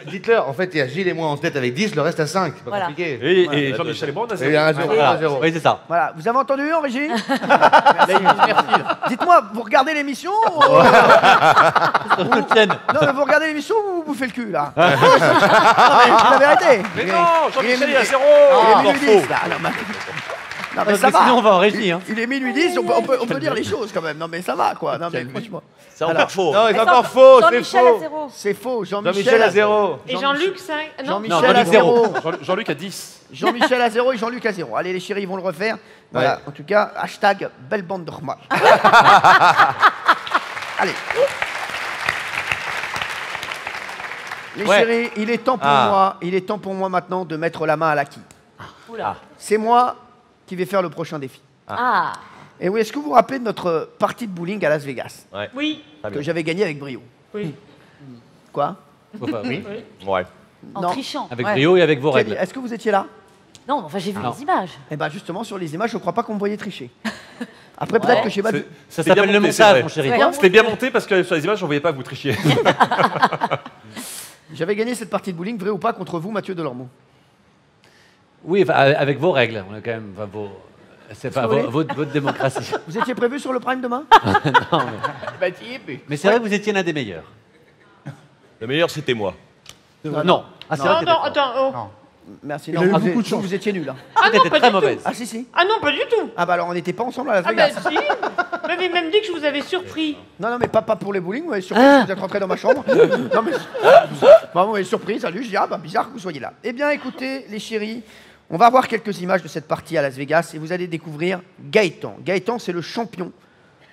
Dites-leur, en fait, il y a Gilles et moi, on se dette avec 10, le reste à 5. C'est pas Voilà. compliqué. Et Jean-Michel et moi, on a Il y a 0. un 0, Voilà. 1 0. Oui, c'est ça. Voilà, vous avez entendu en régie? Dites-moi, vous regardez l'émission ou... Ça vous le tienne. Non, mais vous regardez l'émission ou vous bouffez le cul là? Non, mais c'est la vérité. Mais non, Jean-Michel, il a 0. Il est minuit 10 là. Non, mais Parce ça que va. sinon, on va en régie. Hein. Il est minuit 10, on peut dire les choses quand même. Non mais ça va quoi. Non mais franchement. C'est encore faux. Non, c'est encore faux, c'est Jean-Michel à faux. 0. C'est faux. Jean-Michel à 0. Et Jean-Luc, 5. Non, Jean-Michel Non, à Jean-Luc 0. Jean-Luc a 10. Jean-Michel à 0 et Jean-Luc à 0. Allez les chéris, ils vont le refaire. Voilà. En tout cas, hashtag belle bande normale. Allez. Les chéris, il est temps pour moi maintenant de mettre la main à l'acquis. Oula. C'est moi qui vais faire le prochain défi. Ah. Et oui, est-ce que vous vous rappelez de notre partie de bowling à Las Vegas Oui. que j'avais gagné avec brio? Oui. Quoi? Enfin, oui. Ouais. En Non. trichant. Avec Ouais. brio et avec vos Quel- règles. Est-ce que vous étiez là? Non, enfin j'ai vu Non. les images. Eh bien justement, sur les images, je ne crois pas qu'on me voyait tricher. Après, peut-être que j'ai mal vu. Ça C'était bien s'appelle le monté, c'est montage, vrai. mon chéri. Ouais. C'était bien monté parce que sur les images, on voyait pas que vous trichiez. J'avais gagné cette partie de bowling, vrai ou pas, contre vous, Mathieu Delormeau? Oui, enfin, avec vos règles. On a quand même. Enfin, c'est pas Vous voulez votre démocratie. Vous étiez prévu sur le prime demain? Non, mais c'est vrai que vous étiez l'un des meilleurs. Le meilleur, c'était moi. Non. Ah, c'est Non, vrai que non, attends. Oh. Merci. Il Non, a eu vous, beaucoup de chance. vous étiez nuls. Hein. Ah non, T'étais pas très du mauvaise. tout. Ah si, si. Ah non, pas du tout. Ah bah alors on n'était pas ensemble à Las Ah bah Vegas. si. Vous m'avez même dit que je vous avais surpris. Non, non, mais pas pour les bowling, mais surprise, vous êtes rentré dans ma chambre. Non, mais. Bah, ouais, surprise, salut, je dis, ah bah bizarre que vous soyez là. Eh bien, écoutez, les chéris, on va voir quelques images de cette partie à Las Vegas et vous allez découvrir Gaëtan. Gaëtan, c'est le champion.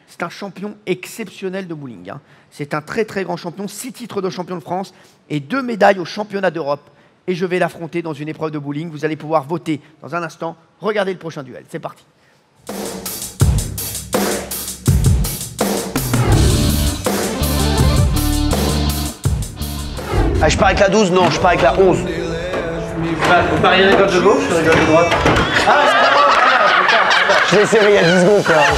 C'est un champion exceptionnel de bowling. Hein. C'est un très très grand champion, 6 titres de champion de France et 2 médailles au championnat d'Europe. Et je vais l'affronter dans une épreuve de bowling. Vous allez pouvoir voter dans un instant. Regardez le prochain duel. C'est parti. Ah, je pars avec la 12, non, je pars avec la 11. Vous pariez rigole de gauche ou rigole de droite? Je l'ai serré il y a 10 secondes, frère.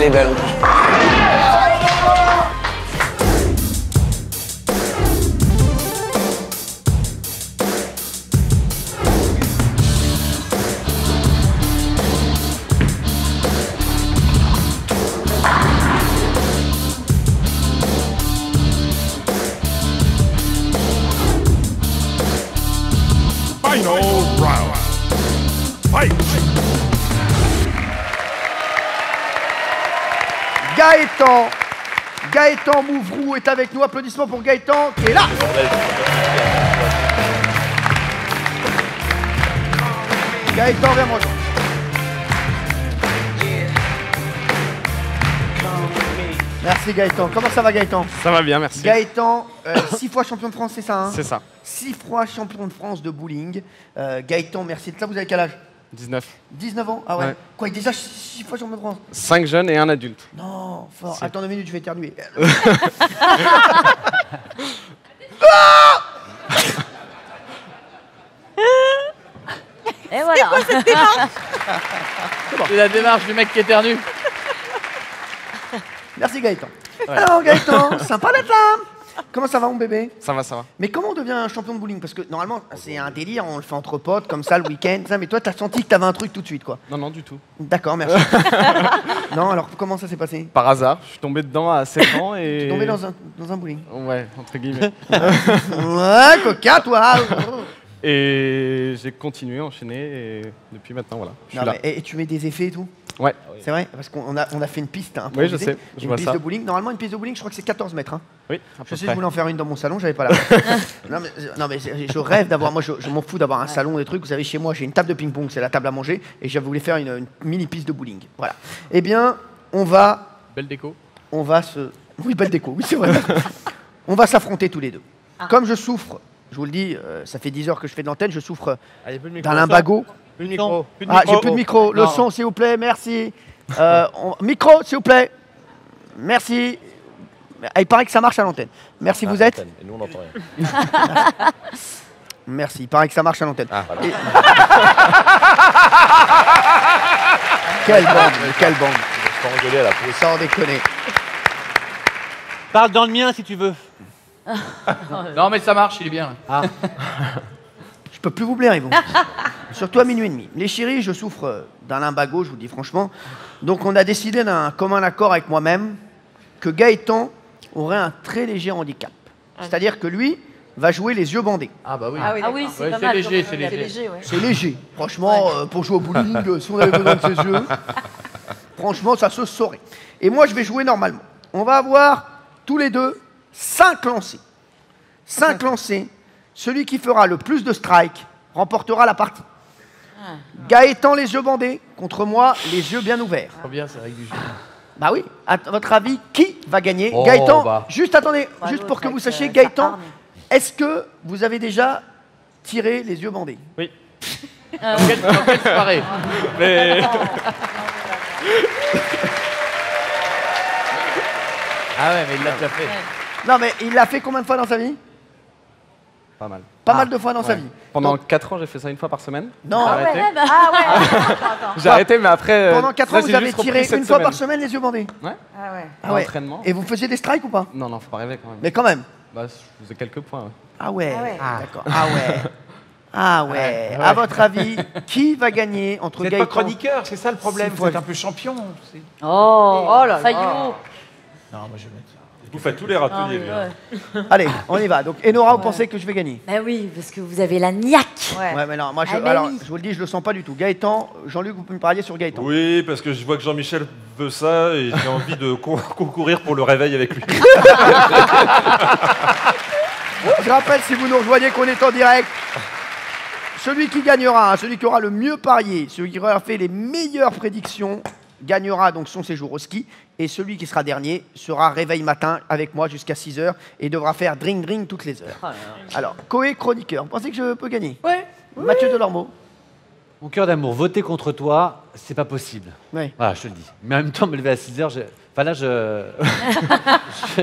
Elle est belle en plus. Final round. Fight! Gaëtan Mouvrou est avec nous. Applaudissements pour Gaëtan qui est là. Gaëtan, viens me rejoindre. Merci Gaëtan. Comment ça va Gaëtan? Ça va bien, merci. Gaëtan, 6 fois champion de France, c'est ça hein? C'est ça. 6 fois champion de France de bowling. Gaëtan, merci de ça. Vous avez quel âge? 19. 19 ans? Ah ouais. Ouais. Quoi, déjà 6 fois champion de France? 5 jeunes et un adulte. Non, fort. Attends 2 minutes, je vais éternuer. Et voilà. C'est quoi cette démarche? C'est la démarche du mec qui éternue. Merci Gaëtan. Ouais. Alors Gaëtan, sympa d'être là. Comment ça va mon bébé? Ça va, ça va. Mais comment on devient un champion de bowling? Parce que normalement c'est un délire, on le fait entre potes comme ça le week-end. Ça, mais toi t'as senti que t'avais un truc tout de suite quoi? Non, non, du tout. D'accord, merci. Non, alors comment ça s'est passé? Par hasard, je suis tombé dedans à 7 ans et... Tu es tombé dans un bowling? Ouais, entre guillemets. Ouais, coquin toi. Et j'ai continué, enchaîné et depuis maintenant, voilà. Je suis Non, là. mais, et tu mets des effets et tout? Ouais. C'est vrai? Parce qu'on a fait une piste. Hein, Oui, je sais, je une vois piste ça. de bowling. Normalement, une piste de bowling, je crois que c'est 14 mètres. Hein. Oui, à peu Je sais, près. je voulais en faire une dans mon salon, j'avais pas la non, mais je rêve d'avoir. Moi, je m'en fous d'avoir un salon, des trucs. Vous savez, chez moi, j'ai une table de ping-pong, c'est la table à manger. Et je voulais faire une mini piste de bowling. Voilà. Eh bien, on va. Belle déco. On va se. Oui, belle déco, oui, c'est vrai. On va s'affronter tous les deux. Comme je souffre, je vous le dis, ça fait 10 heures que je fais de l'antenne, je souffre d'un lumbago. Plus de micro. Ah, j'ai plus de micro. Le son, s'il vous plaît, merci. Micro, s'il vous plaît. Merci. Il paraît que ça marche à l'antenne. Merci, vous êtes. Et nous, on n'entend rien. Merci, il paraît que ça marche à l'antenne. Ah, voilà. Quelle bande, quelle bande. Sans rigoler à la pause. Sans déconner. Parle dans le mien si tu veux. Non, mais ça marche, il est bien. Ah. Je peux plus vous blairer, vous. Surtout à minuit et demi. Les chéris, je souffre d'un lumbago, je vous dis franchement. Donc on a décidé d'un commun accord avec moi-même que Gaëtan aurait un très léger handicap. C'est-à-dire que lui va jouer les yeux bandés. Ah bah oui. Ah oui, c'est Ouais, pas c'est mal. léger, quand c'est même. léger. Ouais. C'est léger. Franchement, pour jouer au bowling, si on avait besoin de ses yeux, franchement, ça se saurait. Et moi, je vais jouer normalement. On va avoir tous les deux 5 lancers. 5 lancers. Celui qui fera le plus de strikes remportera la partie. Gaëtan, les yeux bandés, contre moi, les yeux bien ouverts. Trop bien, c'est avec du jeu. Bah oui, à votre avis, qui va gagner? Oh, Gaëtan, bah. juste attendez, Ouais, juste pour que vous avec, sachiez, sa Gaëtan, arme. est-ce que vous avez déjà tiré les yeux bandés? Oui. Dans quelle soirée? Mais... Ah ouais, mais il l'a déjà fait. Non mais il l'a fait combien de fois dans sa vie? Pas mal. Pas mal de fois dans sa Ouais. vie. Pendant Donc- 4 ans, j'ai fait ça une fois par semaine. Non. J'ai Ah ouais, arrêté. Ah ouais. J'ai arrêté, mais après... Pendant 4 là, ans, j'ai vous avez juste repris tiré cette une fois semaine. par semaine les yeux bandés? Ouais. Ah ouais. Ah ouais. Entraînement. Et vous faisiez des strikes ou pas? Non, non, faut pas rêver quand même. Mais quand même. Bah, je faisais quelques points. Ouais. Ah ouais, Ah ouais. d'accord. Ah ouais. Ah ouais. Ouais. À votre avis, qui va gagner entre Vous n'êtes pas Gaëtan? chroniqueur, c'est ça le problème. 6 Vous fois. êtes un peu champion. Oh là là. Fayot. Non, moi je vais mettre. Vous faites tous les râteliers. lui, hein. Allez, on y va. Donc, Enora, vous pensez que je vais gagner? Bah oui, parce que vous avez la niaque. Ouais, mais non, moi, Ah, bah alors, oui. je vous le dis, je le sens pas du tout. Gaëtan, Jean-Luc, vous pouvez me parier sur Gaëtan. Oui, parce que je vois que Jean-Michel veut ça et j'ai envie de concourir pour le réveil avec lui. Je rappelle, si vous nous rejoignez, qu'on est en direct. Celui qui gagnera, hein, celui qui aura le mieux parié, celui qui aura fait les meilleures prédictions, gagnera donc son séjour au ski. Et celui qui sera dernier sera réveil matin avec moi jusqu'à 6h et devra faire drink toutes les heures. Alors, Koé, chroniqueur, vous pensez que je peux gagner? Ouais. Mathieu Delormeau. Mon cœur d'amour, voter contre toi, c'est pas possible. Ouais. Voilà, je te le dis. Mais en même temps, me lever à 6h, enfin là,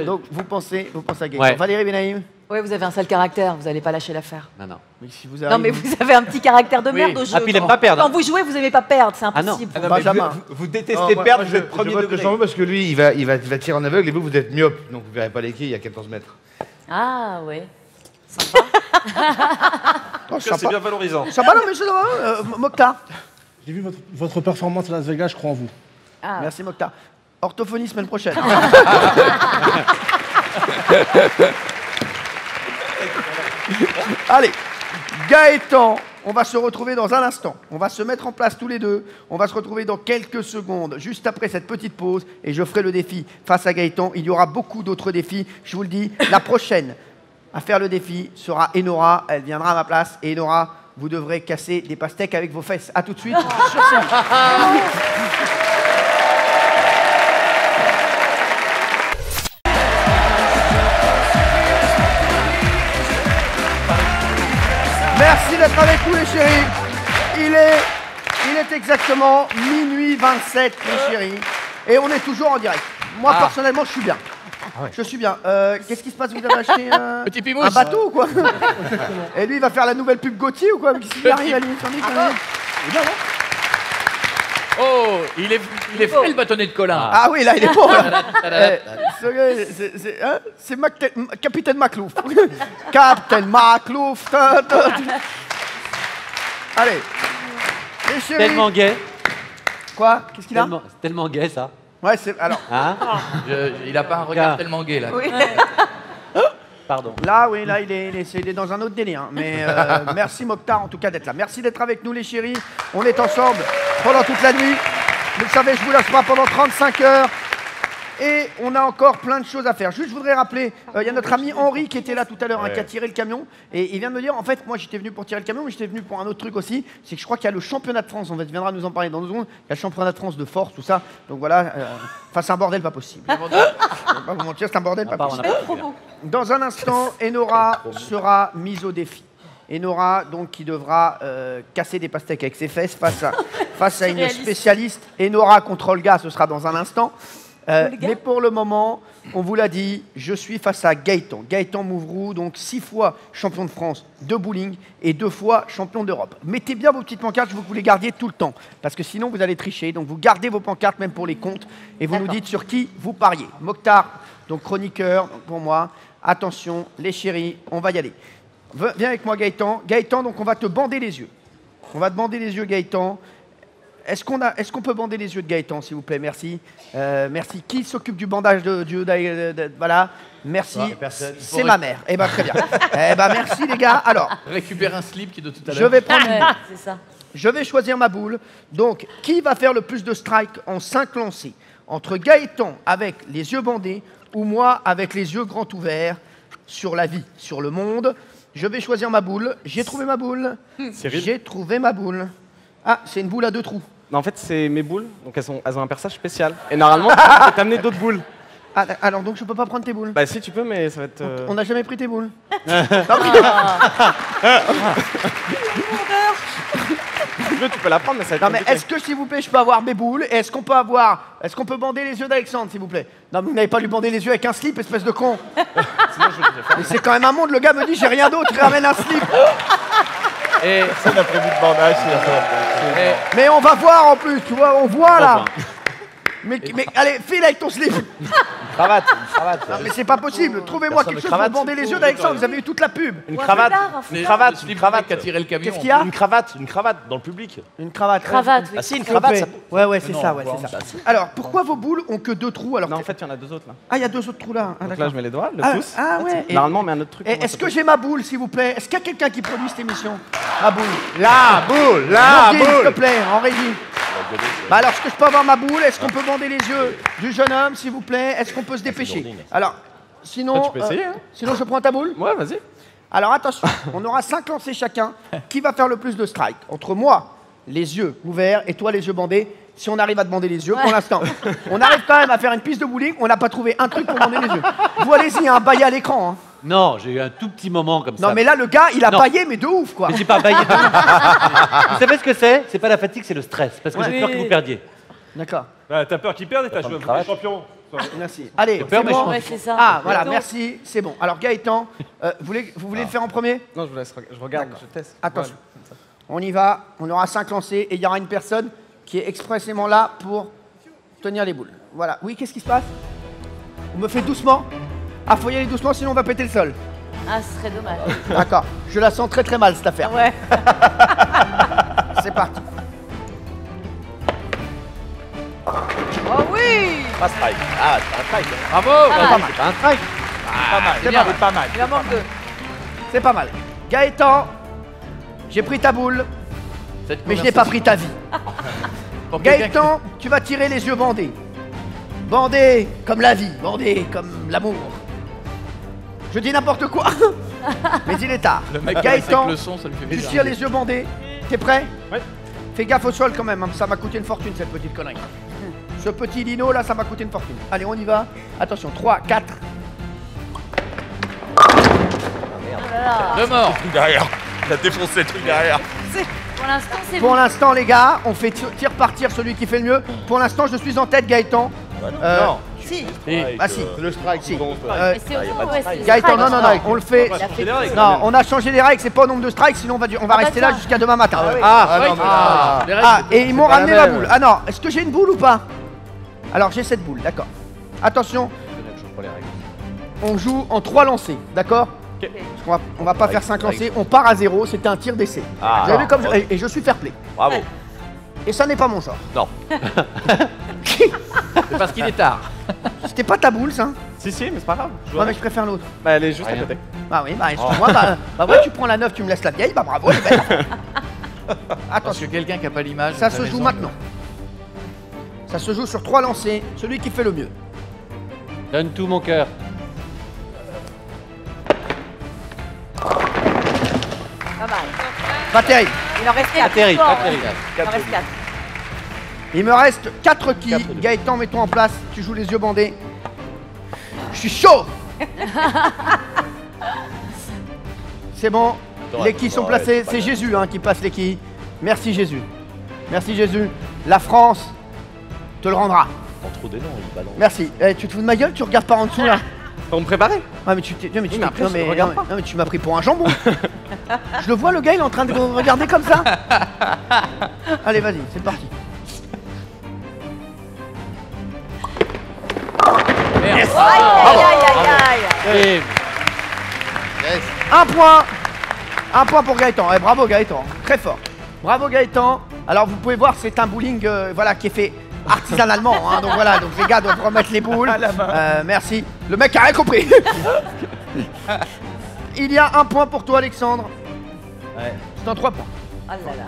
Donc, vous pensez à Gaëtan. Ouais. Valérie Benaïm. Oui, vous avez un sale caractère, vous n'allez pas lâcher l'affaire. Non, non. Mais si vous Non, mais vous avez un petit caractère de Oui. merde au jeu. Ah, puis il aime pas perdre. Quand vous jouez, vous n'aimez pas perdre, c'est Ah non. impossible. Ah non, mais Benjamin. vous détestez perdre, vous êtes premier degré. Je vote parce que lui, il va tirer en aveugle et vous êtes myope. Donc vous verrez pas les quilles, il y a 14 mètres. Ah ouais. Oh, C'est bien valorisant. Sympa, non, mais c'est Mokhtar. J'ai vu votre performance à Las Vegas, je crois en vous. Ah. Merci Mokhtar. Orthophonie semaine prochaine. Allez, Gaëtan on va se retrouver dans un instant. On va se mettre en place tous les deux. On va se retrouver dans quelques secondes, juste après cette petite pause. Et je ferai le défi face à Gaëtan. Il y aura beaucoup d'autres défis. Je vous le dis, la prochaine à faire le défi sera Enora. Elle viendra à ma place. Et Enora, vous devrez casser des pastèques avec vos fesses. A tout de suite sur scène. Merci d'être avec nous les chéris. Il est exactement minuit 27 les chéris. Et on est toujours en direct. Moi personnellement je suis bien. Je suis bien. Qu'est-ce qui se passe? Vous avez acheté Petit Pimous. un bateau ou quoi? Et lui il va faire la nouvelle pub Gauthier ou quoi? Qu'est-ce qu'il arrive à lui sur lui, Oh, il est frais le bâtonnet de Colin. Ah oui, là il est beau. C'est Capitaine Maclouf. Capitaine Maclouf. Allez. Les chéris. Tellement gay. Quoi? Qu'est-ce qu'il a? C'est tellement gay ça. Ouais, c'est. Alors. Hein? Il a pas un regard tellement gay là. Oui. Pardon. Là, oui, là, il est dans un autre délire. Hein. Mais merci Mokhtar en tout cas d'être là. Merci d'être avec nous les chéris. On est ensemble pendant toute la nuit. Vous le savez, je vous lâche pas pendant 35 heures. Et on a encore plein de choses à faire. Juste, je voudrais rappeler, il y a notre ami Henri qui était là tout à l'heure, qui a tiré le camion. Et il vient de me dire, en fait, moi j'étais venu pour tirer le camion, mais j'étais venu pour un autre truc aussi. C'est que je crois qu'il y a le championnat de France. En fait, il viendra nous en parler dans 2 secondes. Il y a le championnat de France de force, tout ça. Donc voilà, c'est un bordel pas possible. Je vais pas vous mentir, c'est un bordel pas possible. Dans un instant, Enora sera mise au défi. Enora, donc, qui devra casser des pastèques avec ses fesses face à une spécialiste. Enora contre Olga, ce sera dans un instant. Mais pour le moment, on vous l'a dit, je suis face à Gaëtan. Gaëtan Mouvrou, donc 6 fois champion de France de bowling et 2 fois champion d'Europe. Mettez bien vos petites pancartes, je veux que vous les gardiez tout le temps. Parce que sinon, vous allez tricher. Donc, vous gardez vos pancartes, même pour les comptes. Et vous nous dites sur qui vous pariez. Mokhtar, donc chroniqueur, donc pour moi. Attention, les chéris, on va y aller. Viens avec moi, Gaëtan. Gaëtan, donc on va te bander les yeux. On va te bander les yeux, Gaëtan. Est-ce qu'on peut bander les yeux de Gaëtan, s'il vous plaît? Merci. Merci. Qui s'occupe du bandage voilà. Merci. C'est ma mère. Eh ben très bien. Eh ben merci les gars. Alors. Récupère un slip qui est de tout à l'heure. Je vais prendre. C'est ça. Je vais choisir ma boule. Donc, qui va faire le plus de strikes en 5 lancers? Entre Gaëtan avec les yeux bandés ou moi avec les yeux grands ouverts sur la vie, sur le monde. Je vais choisir ma boule. J'ai trouvé ma boule. J'ai trouvé ma boule. Ah, c'est une boule à 2 trous. Non, en fait, c'est mes boules, donc elles ont un perçage spécial. Et normalement, tu peux t'amener d'autres boules. Ah, alors donc je peux pas prendre tes boules? Bah si, tu peux, mais ça va être... On n'a jamais pris tes boules. Tu peux la prendre, mais ça va être Non mais compliqué. est-ce que s'il vous plaît je peux avoir mes boules et est-ce qu'on peut bander les yeux d'Alexandre s'il vous plaît? Non mais vous n'avez pas lui bander les yeux avec un slip, espèce de con. Mais c'est quand même un monde, le gars me dit j'ai rien d'autre, il ramène un slip. Et ça on a prévu de bandage. Mais on va voir en plus, tu vois, on voit là. Mais allez, file avec ton slip. Cravate. Non mais c'est pas possible, trouvez-moi quelque chose pour bander les yeux d'Alexandre, vous avez eu toute la pub. Une cravate qui a tiré le camion. Qu'est-ce qu'il y a? Une cravate dans le public. Une cravate. Cravate, oui. Ah si, une cravate. Ça... Ouais, c'est ça, c'est ça. Alors, pourquoi vos boules ont que 2 trous alors? Non, en fait, il y en a 2 autres là. Ah, il y a 2 autres trous là. Donc là, je mets les doigts, le pouce. Ah ouais. Normalement, on met un autre truc. Est-ce que j'ai ma boule, s'il vous plaît? Est-ce qu'il y a quelqu'un qui produit cette émission? Ma boule. La boule. S'il te plaît, en régie. Bah alors, est-ce que je peux avoir ma boule? Est-ce qu'on peut bander les yeux du jeune homme, s'il vous plaît? Est-ce qu'on peut se dépêcher? Alors, sinon... tu peux essayer, hein. Sinon, je prends ta boule? Ouais, vas-y. Alors, attention, on aura 5 lancers chacun. Qui va faire le plus de strikes? Entre moi, les yeux ouverts, et toi, les yeux bandés. Si on arrive à te bander les yeux, pour l'instant. On arrive quand même à faire une piste de bowling, on n'a pas trouvé un truc pour bander les yeux. Vous allez-y, hein, baillez à l'écran. Hein. Non, j'ai eu un tout petit moment comme ça. Non, mais là, le gars, il a baillé, mais de ouf, quoi. Mais j'ai pas baillé de ouf. Vous savez ce que c'est? C'est pas la fatigue, c'est le stress. Parce que j'ai peur que vous perdiez. D'accord. Bah, t'as peur qu'ils perdent et t'as joué avec les champions. Merci. Allez, c'est bon. Ouais, c'est ça. Ah, voilà, merci, c'est bon. Alors, Gaëtan, vous voulez le faire en premier? Non, je regarde, je teste. Attention. On y va, on aura 5 lancers et il y aura une personne qui est expressément là pour tenir les boules. Voilà. Oui, qu'est-ce qui se passe? On me fait doucement? Ah, faut y aller doucement, sinon on va péter le sol. Ah, ce serait dommage. D'accord. Je la sens très très mal, cette affaire. Ouais. C'est parti. Oh oui! Pas strike. Ah, c'est un strike. Bravo. C'est pas un strike. Pas mal. C'est pas mal. Pas mal. Il en manque 2. C'est pas mal. Gaëtan, J'ai pris ta boule, Cette mais je n'ai pas pris ta vie. Pour quelqu'un Gaëtan, tu vas tirer les yeux bandés. Bandés comme la vie, bandés comme l'amour. Je dis n'importe quoi, mais il est tard. Le mec Gaëtan, avec le son, ça lui fait tu plaisir. tires les yeux bandés. T'es prêt? Ouais. Fais gaffe au sol quand même, hein, ça m'a coûté une fortune cette petite connerie. Ce petit lino là, ça m'a coûté une fortune. Allez, on y va. Attention, 3, 4. Deux morts. Derrière. Il a défoncé le truc derrière. Pour l'instant, c'est Pour bon. l'instant, les gars, on fait tir partir celui qui fait le mieux. Pour l'instant, je suis en tête, Gaëtan. Non. Si. Ah si. C'est le strike qui compte. Euh, Mais c'est ouais, c'est le Gaëtan, strike. non, non, non, on le fait. On va changer les règles. Non, on a changé les règles, c'est pas au nombre de strikes, sinon on va rester là tiens. jusqu'à demain matin. Ah non, mais Ah, et ils m'ont pas la ramené ma même. boule. Ah non, est-ce que j'ai une boule ou pas? Alors j'ai cette boule, d'accord. Attention, on joue en 3 lancers, d'accord? Parce qu'on va pas faire 5 lancers, on part à 0, c'était un tir d'essai. Ah. Vous avez vu comme et je suis fair play. Bravo. Et ça n'est pas mon genre. Non. C'est parce qu'il est tard. C'était pas ta boule ça? Si, mais c'est pas grave. Ouais, mais je préfère l'autre. Bah, elle est juste à côté. Bah oui, bah excuse-moi, bah ouais, tu prends la 9, tu me laisses la vieille, bah bravo, elle est belle. Parce Attention, que quelqu'un qui a pas l'image. ça vous se avez joue raison. maintenant. Ça se joue sur 3 lancers, celui qui fait le mieux. Donne tout mon cœur. Pas mal. Pas terrible. Il en reste 4. terrible, pas terrible. Il en reste 4. Il me reste 4 quilles. Gaëtan, mets-toi en place, tu joues les yeux bandés. Je suis chaud. C'est bon, les quilles sont placées, c'est Jésus hein, qui passe les quilles. Merci Jésus. Merci Jésus. La France te le rendra. En trop d'élan, il balance. Merci. Eh, tu te fous de ma gueule, tu regardes par en dessous là. Faut me préparer. Ah mais tu t'es- non, mais tu Oui, mais m'as- après, non, je mais- regarde non, pas. mais- non, mais tu m'as pris pour un jambon. Je le vois le gars, il est en train de regarder comme ça. Allez, vas-y, c'est parti. Merde. Aïe, aïe, aïe, aïe, aïe. Et Un point. Un point pour Gaëtan. Eh, bravo Gaëtan, très fort. Bravo Gaëtan. Alors vous pouvez voir, c'est un bowling voilà, qui est fait artisanalement. Hein, donc voilà, donc les gars doivent remettre les boules. Merci. Le mec a rien compris. Il y a un point pour toi Alexandre. C'est en 3 points. Oh là là.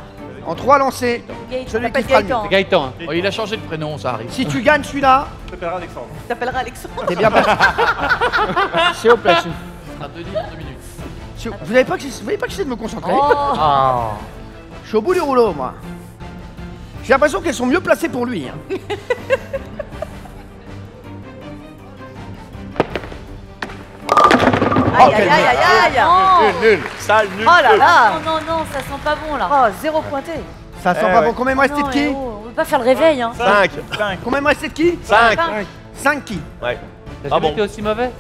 En 3 lancés, Gaëtan, celui qui t'appelles fera le mieux. Gaëtan. c'est Gaëtan. Hein. Oh, il a changé de prénom, ça arrive. Si tu gagnes celui-là, Je préparerai Alexandre. T'appelleras Alexandre. t'es bien placé. S'il vous plaît. Ce sera Denis pour 2 minutes. Vous voyez pas que j'essaie de me concentrer? Oh. Je suis au bout du rouleau, moi. J'ai l'impression qu'elles sont mieux placées pour lui. Hein. Aïe, aïe, aïe, aïe, aïe. Nul. Sale, nul. Oh là là. Non, non, non, ça sent pas bon là. Oh, 0 pointé. Ça sent pas bon. Combien il me reste de Non, qui? oh, on veut pas faire le réveil, hein. 5. Combien il me reste de qui? 5. 5 qui? Ouais. T'as Ah jamais bon. été aussi mauvais?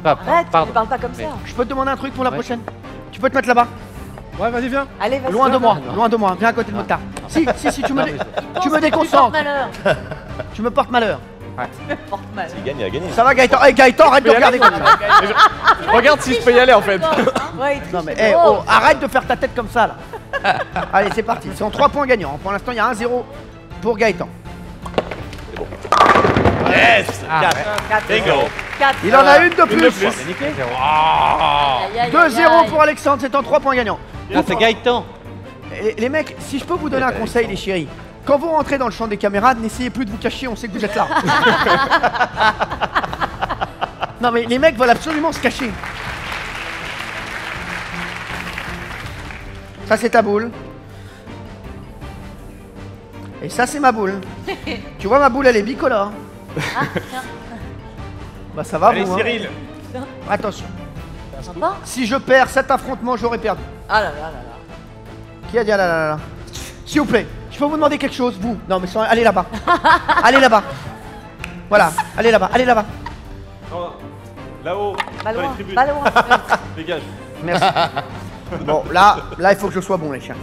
Pas, Arrête, pardon. ne parle pas comme ça. Je peux te demander un truc pour la Ouais. prochaine? Tu peux te mettre là-bas? Ouais, vas-y, viens. Allez, vas-y. Loin de moi, loin de moi. Viens à côté de Mokhtar. Si, tu me Porte déconcentres. malheur. Tu me portes malheur. Porte mal. Il gagne, il a gagné. Ça va Gaëtan? Eh Gaëtan, arrête de regarder comme ça. Regarde si je peux y aller en fait. Ouais, il triche. Non mais oh, arrête de faire ta tête comme ça là. Allez, c'est parti. C'est en 3 points gagnants. Pour l'instant, il y a 1-0 pour Gaëtan. Yes. 4. Bingo. 4. Il en a une de plus. Aïe, aïe, aïe, 2-0 aïe. pour Alexandre, c'est en 3 points gagnants. Ah, c'est Gaëtan. Les mecs, si je peux vous donner un conseil, les chéris, quand vous rentrez dans le champ des caméras, n'essayez plus de vous cacher, on sait que vous êtes là. Non mais les mecs veulent absolument se cacher. Ça c'est ta boule. Et ça c'est ma boule. Tu vois ma boule, elle est bicolore. Ah, tiens. Bah ça va Allez, vous hein. Cyril. Attention. Sympa. Si je perds cet affrontement, j'aurai perdu. Ah là là là là. Qui a dit ah là là là? S'il vous plaît, je peux vous demander quelque chose, vous? Non mais allez là-bas. Allez là-bas. Voilà, allez là-bas, allez là-bas. Non, là-haut, Pas dans les loin, tribunes. pas loin. Dégage. Merci. Bon, là, il faut que je sois bon, les chiens.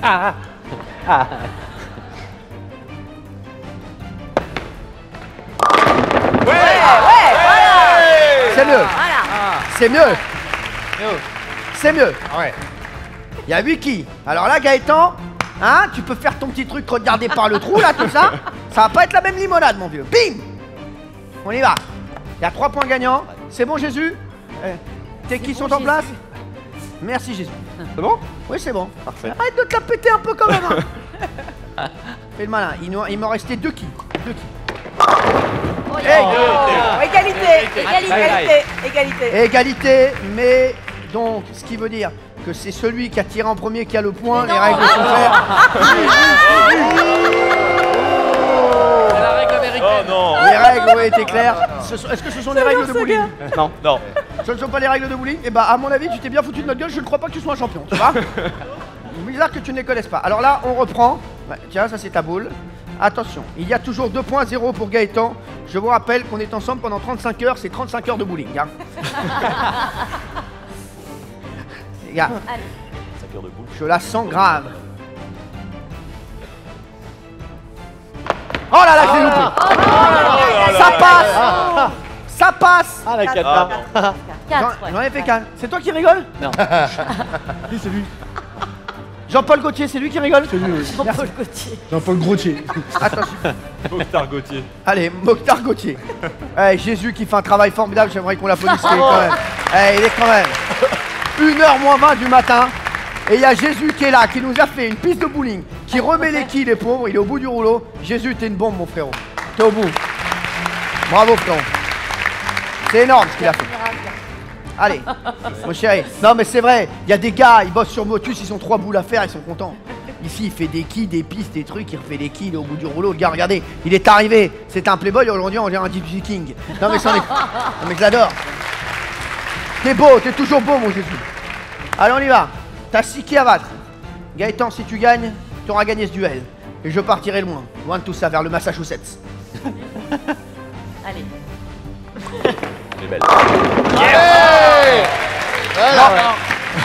C'est mieux. Voilà. C'est mieux. C'est mieux. Ouais. Il y a 8 qui. Alors là, Gaëtan, hein, tu peux faire ton petit truc, regarder par le trou, là, tout ça. Ça va pas être la même limonade, mon vieux. Bim. On y va. Il y a 3 points gagnants. C'est bon, Jésus? Tes qui sont en place? Merci, Jésus. C'est bon? Oui, c'est bon. Parfait. Arrête de te la péter un peu quand même. Hein. Fais le malin. Il m'en restait 2 qui. 2 qui. Égalité. Égalité, mais donc, ce qui veut dire que c'est celui qui a tiré en premier qui a le point. Les règles sont claires. C'est la règle américaine. Oh non. Les règles ont été claires. Est-ce que ce sont les règles de bowling? Non. Non. Ce ne sont pas les règles de bowling? Eh bah, à mon avis, tu t'es bien foutu de notre gueule. Je ne crois pas que tu sois un champion, tu vois. Bizarre que tu ne les connaisses pas. Alors là, on reprend. Ouais, tiens, ça c'est ta boule. Attention, il y a toujours 2 points, 0 pour Gaëtan. Je vous rappelle qu'on est ensemble pendant 35 heures. C'est 35 heures de bowling. Hein. Les gars, je la sens grave. Oh là là, j'ai loupé. Ça passe. Ça passe. Ah, la cata. J'en ai fait 4. C'est toi qui rigole? Non. Oui, c'est lui. Jean-Paul Gaultier, c'est lui qui rigole? C'est lui, oui. Jean-Paul Gaultier. Jean-Paul Gaultier. Attention. Mokhtar Gauthier. Allez, Mokhtar Gaultier. Jésus qui fait un travail formidable, j'aimerais qu'on l'applaudisse quand même. Il est quand même 1h moins 20 du matin. Et il y a Jésus qui est là, qui nous a fait une piste de bowling, qui remet les quilles, les pauvres, il est au bout du rouleau. Jésus, t'es une bombe, mon frérot. T'es au bout. Bravo, frérot. C'est énorme ce qu'il a fait. Allez, mon chéri. Non, mais c'est vrai, il y a des gars, ils bossent sur Motus, ils ont 3 boules à faire, ils sont contents. Ici, il fait des quilles, des pistes, des trucs, il refait les quilles, il est au bout du rouleau. Le gars, regardez, il est arrivé. C'est un playboy, aujourd'hui, on dirait un Gypsy King. Non, mais, non, mais je l'adore. T'es beau, t'es toujours beau, mon Jésus. Allez, on y va. T'as 6 qui à battre. Gaëtan, si tu gagnes, tu auras gagné ce duel. Et je partirai loin de tout ça, vers le Massachusetts. Allez. Elle est belle.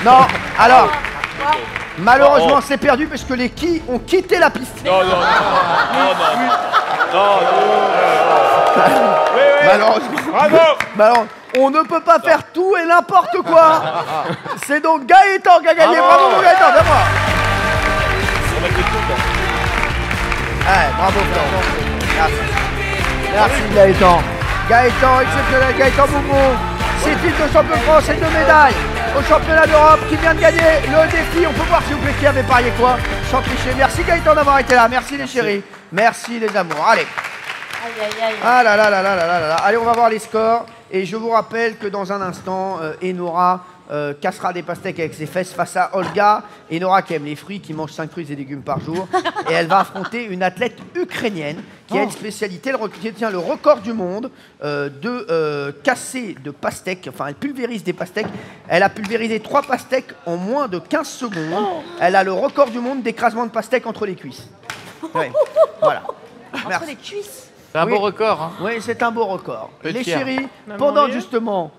Non, alors, malheureusement, c'est perdu parce que les quilles ont quitté la piste. Non. Malheureusement. Bravo. On ne peut pas faire tout et n'importe quoi. C'est donc Gaëtan qui a gagné. Bravo, mon Gaëtan, viens moi. Bravo, Florent. Merci, Gaëtan. Gaëtan, exceptionnel. Gaëtan Boubou. 6 titres de champion de France et 2 médailles au championnat d'Europe qui vient de gagner le défi. On peut voir s'il vous plaît qui avait parié quoi sans tricher. Merci Gaëtan d'avoir été là. Merci les chéris. Merci les amours. Allez. Ah là là là là là là là. Allez, on va voir les scores. Et je vous rappelle que dans un instant, Enora cassera des pastèques avec ses fesses face à Olga. Enora qui aime les fruits, qui mange 5 fruits et légumes par jour. Et elle va affronter une athlète ukrainienne qui a une spécialité, qui tient le record du monde de casser de pastèques. Enfin, elle pulvérise des pastèques. Elle a pulvérisé 3 pastèques en moins de 15 secondes. Elle a le record du monde d'écrasement de pastèques entre les cuisses. Ouais. Voilà. Entre les cuisses. C'est un beau record. Hein. Oui, c'est un beau record. Les Les chéris, pendant justement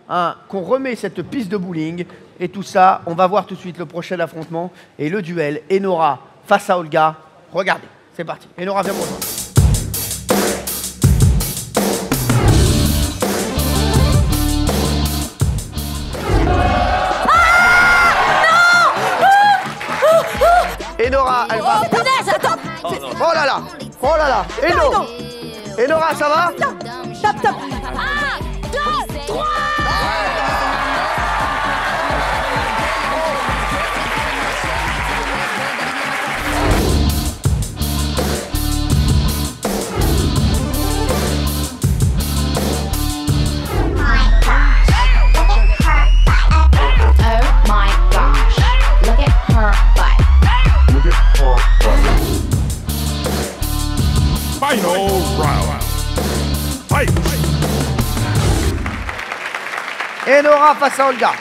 qu'on remet cette piste de bowling et tout ça, on va voir tout de suite le prochain affrontement et le duel Enora face à Olga. Regardez, c'est parti. Enora, viens moi. Enora, elle va. Oh là là, oh là là, Eno. Enora, ça va? Top. 1, 2, 3. Final round. Fight! Enora face à Olga.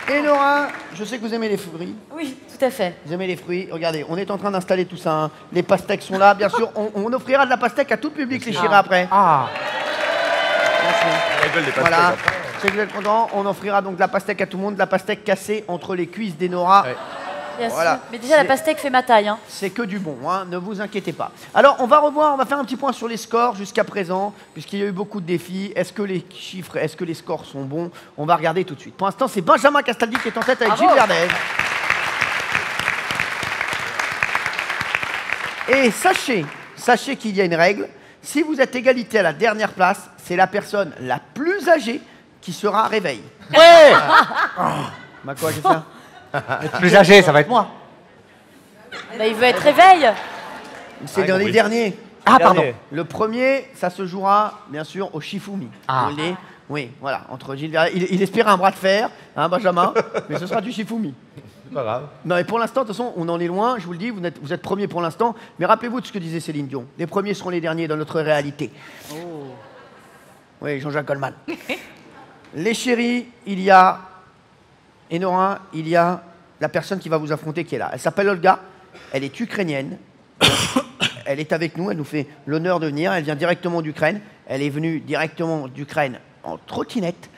Enora, je sais que vous aimez les fruits. Oui, tout à fait. Vous aimez les fruits. Regardez, on est en train d'installer tout ça. Hein. Les pastèques sont là. Bien sûr, on offrira de la pastèque à tout le public, les chéris, après. Ah. Voilà. C'est que vous êtes contents. On offrira donc de la pastèque à tout le monde. De la pastèque cassée entre les cuisses d'Enora. Ouais. Bien Voilà. sûr. Mais déjà, la pastèque fait ma taille. Hein. C'est que du bon, hein, ne vous inquiétez pas. Alors, on va revoir, on va faire un petit point sur les scores jusqu'à présent, puisqu'il y a eu beaucoup de défis. Est-ce que les chiffres, est-ce que les scores sont bons? On va regarder tout de suite. Pour l'instant, c'est Benjamin Castaldi qui est en tête avec Gilles Verdez. Et sachez qu'il y a une règle. Si vous êtes égalité à la dernière place, c'est la personne la plus âgée qui sera réveil. Ouais. Bah quoi, j'ai fait Plus âgé, ça va être moi. Bah, il veut être réveil. C'est dans les derniers. Ah, pardon. Le premier, ça se jouera, bien sûr, au Shifumi. Ah. Vous voyez. Oui, voilà, entre Gilles Verdez. Il espérait un bras de fer, hein, Benjamin, mais ce sera du Shifumi. C'est pas grave. Non, mais pour l'instant, de toute façon, on en est loin, je vous le dis, vous êtes premiers pour l'instant. Mais rappelez-vous de ce que disait Céline Dion. Les premiers seront les derniers dans notre réalité. Oh. Oui, Jean-Jacques Goldman. Les chéris, il y a Enora, il y a la personne qui va vous affronter qui est là. Elle s'appelle Olga, elle est ukrainienne. Elle est avec nous, elle nous fait l'honneur de venir. Elle vient directement d'Ukraine. Elle est venue directement d'Ukraine en trottinette.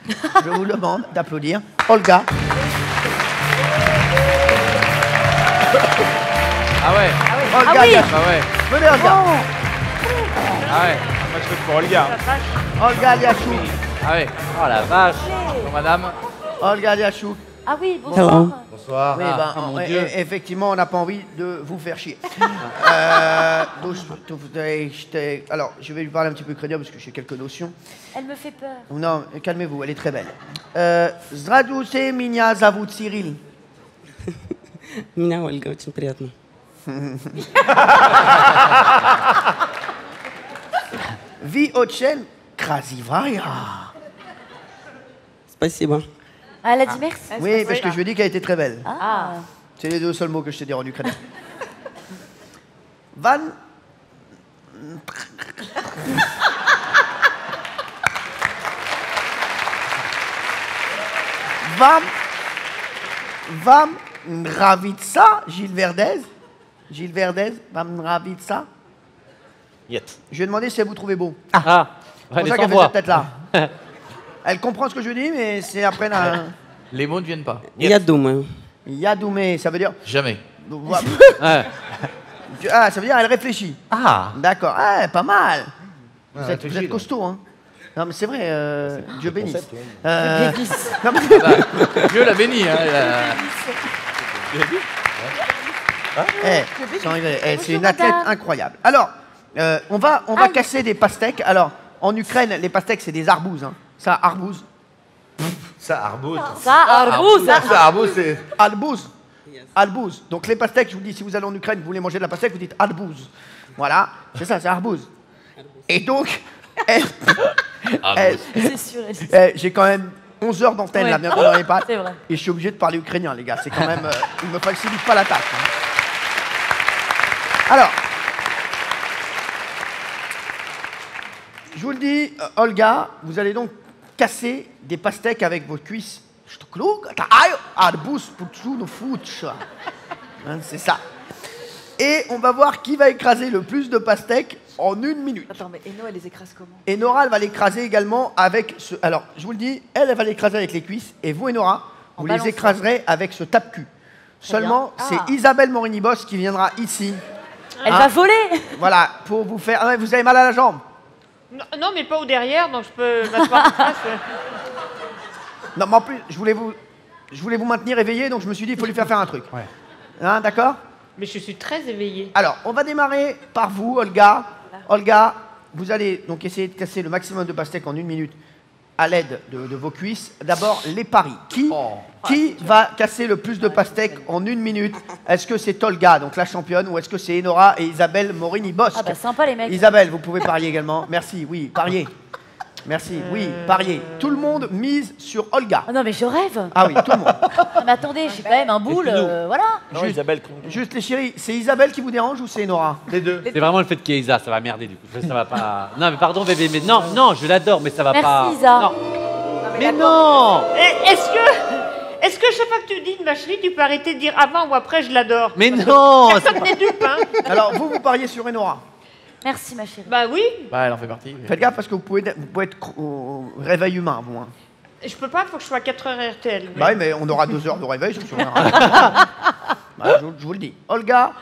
Je vous demande d'applaudir Olga. Ah ouais. Olga, Ah oui. Diachou. Ah ouais. Venez Olga. Ah ouais. Moi, je fais pour Olga. Olga Diachou. Ah ouais. Oh la vache. Bonjour madame. Olga Diachou. Ah oui, bonsoir. Bonsoir. Oui, Ah, ben, mon Dieu. effectivement, on n'a pas envie de vous faire chier. Alors, je vais lui parler un petit peu ukrainien parce que j'ai quelques notions. Elle me fait peur. Non, calmez-vous, elle est très belle. Здравствуйте, меня зовут Cyril. Меня Ольга, очень приятно. Ви очень красивая. Спасибо. Ah, elle a dit merci. Oui, parce que je lui ai dit qu'elle était très belle. Ah. C'est les deux seuls mots que je t'ai dit en ukrainien. Van. Vam nravitsa, Gilles Verdez. Gilles Verdez, vam nravitsa. Yet. Je lui ai demandé si elle vous trouvait beau. Ah, C'est pour ça qu'elle fait cette tête-là. Elle comprend ce que je dis, mais c'est après la... Les mots ne viennent pas. Я думаю. Yadoumé, ça veut dire... Jamais. Ouais. Ah, ça veut dire elle réfléchit. Ah. D'accord, ah, pas mal. Ouais, Vous êtes réfléchis, costaud, hein. Non, mais c'est vrai, Dieu bénisse. concept, ouais. bénisse. Non, mais- Dieu l'a béni. Hein, sans rigoler, c'est une athlète incroyable. Alors, on va casser des pastèques. Alors, en Ukraine, les pastèques, c'est des arbouses. Hein. Ça, arbouze. Ça, arbouze. Ça, arbouze. Ça, arbouze, c'est... Albouze. Albouze. Donc les pastèques, je vous dis, si vous allez en Ukraine, vous voulez manger de la pastèque, vous dites albouze. Voilà, c'est ça, c'est arbouze. Et donc, C'est sûr. c'est sûr. j'ai quand même 11 heures d'antenne Ouais. là, bientôt dans les pattes. C'est vrai. Et je suis obligé de parler ukrainien, les gars. C'est quand même... ils me facilitent pas la tâche. Hein. Alors, je vous le dis, Olga, vous allez donc casser des pastèques avec vos cuisses. Hein, c'est ça. Et on va voir qui va écraser le plus de pastèques en 1 minute. Attends, mais Eno, elle les écrase comment? Et Nora, elle va l'écraser également avec ce... Alors, je vous le dis, elle va l'écraser avec les cuisses. Et vous, Enora, vous les balançant. écraserez avec ce tape-cul. Seulement, bien. c'est Ah. Isabelle Morini-Boss qui viendra ici. Elle Hein, va voler. Voilà, pour vous faire... Ah ouais, vous avez mal à la jambe? Non, mais pas au derrière, donc je peux m'asseoir en face. Non, mais en plus, je voulais vous maintenir éveillé, donc je me suis dit, il faut lui faire un truc. Hein, d'accord? Mais je suis très éveillée. Alors, on va démarrer par vous, Olga. Olga, vous allez donc essayer de casser le maximum de pastèques en 1 minute à l'aide de vos cuisses. D'abord, les paris. Qui va casser le plus de pastèques en 1 minute? Est-ce que c'est Olga, donc la championne, ou est-ce que c'est Enora et Isabelle Morini-Bosque? Ah bah sympa les mecs. Isabelle, vous pouvez parier également. Merci, oui, parier. Merci, oui, parier. Tout le monde mise sur Olga. Ah non mais je rêve. Ah oui, tout le monde. Ah, mais attendez, j'ai quand même un boule, voilà. Non, Isabelle. Juste les chéris, c'est Isabelle qui vous dérange ou c'est Enora? Les deux. C'est vraiment le fait qu'il y ait Isa, ça va merder du coup. Ça va pas. Non mais pardon bébé, mais non, non, je l'adore, mais ça va Merci, pas. Isa. Non. Mais non. Est-ce que chaque fois que tu dis une vacherie, tu peux arrêter de dire avant ou après je l'adore? Mais non. Personne n'est dupe, hein? Alors, vous pariez sur Enora. Merci ma chérie. Bah oui. Bah, elle en fait partie. Faites gaffe parce que vous pouvez être au réveil humain, vous. Hein. Je peux pas, faut que je sois à 4h RTL. Bah oui, mais on aura 2 heures de réveil, je suis bah, je vous le dis. Olga,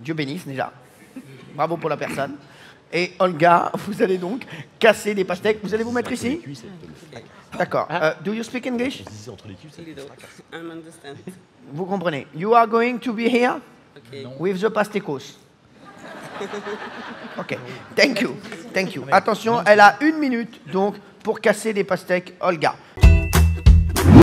Dieu bénisse déjà. Bravo pour la personne. Et Olga, vous allez donc casser des pastèques. Vous allez vous mettre ici? D'accord. Do you speak English? I understand. Vous comprenez. You are going to be here Okay. with the pastecos. Ok. Thank you. Thank you. Attention, elle a 1 minute donc pour casser des pastèques. Olga.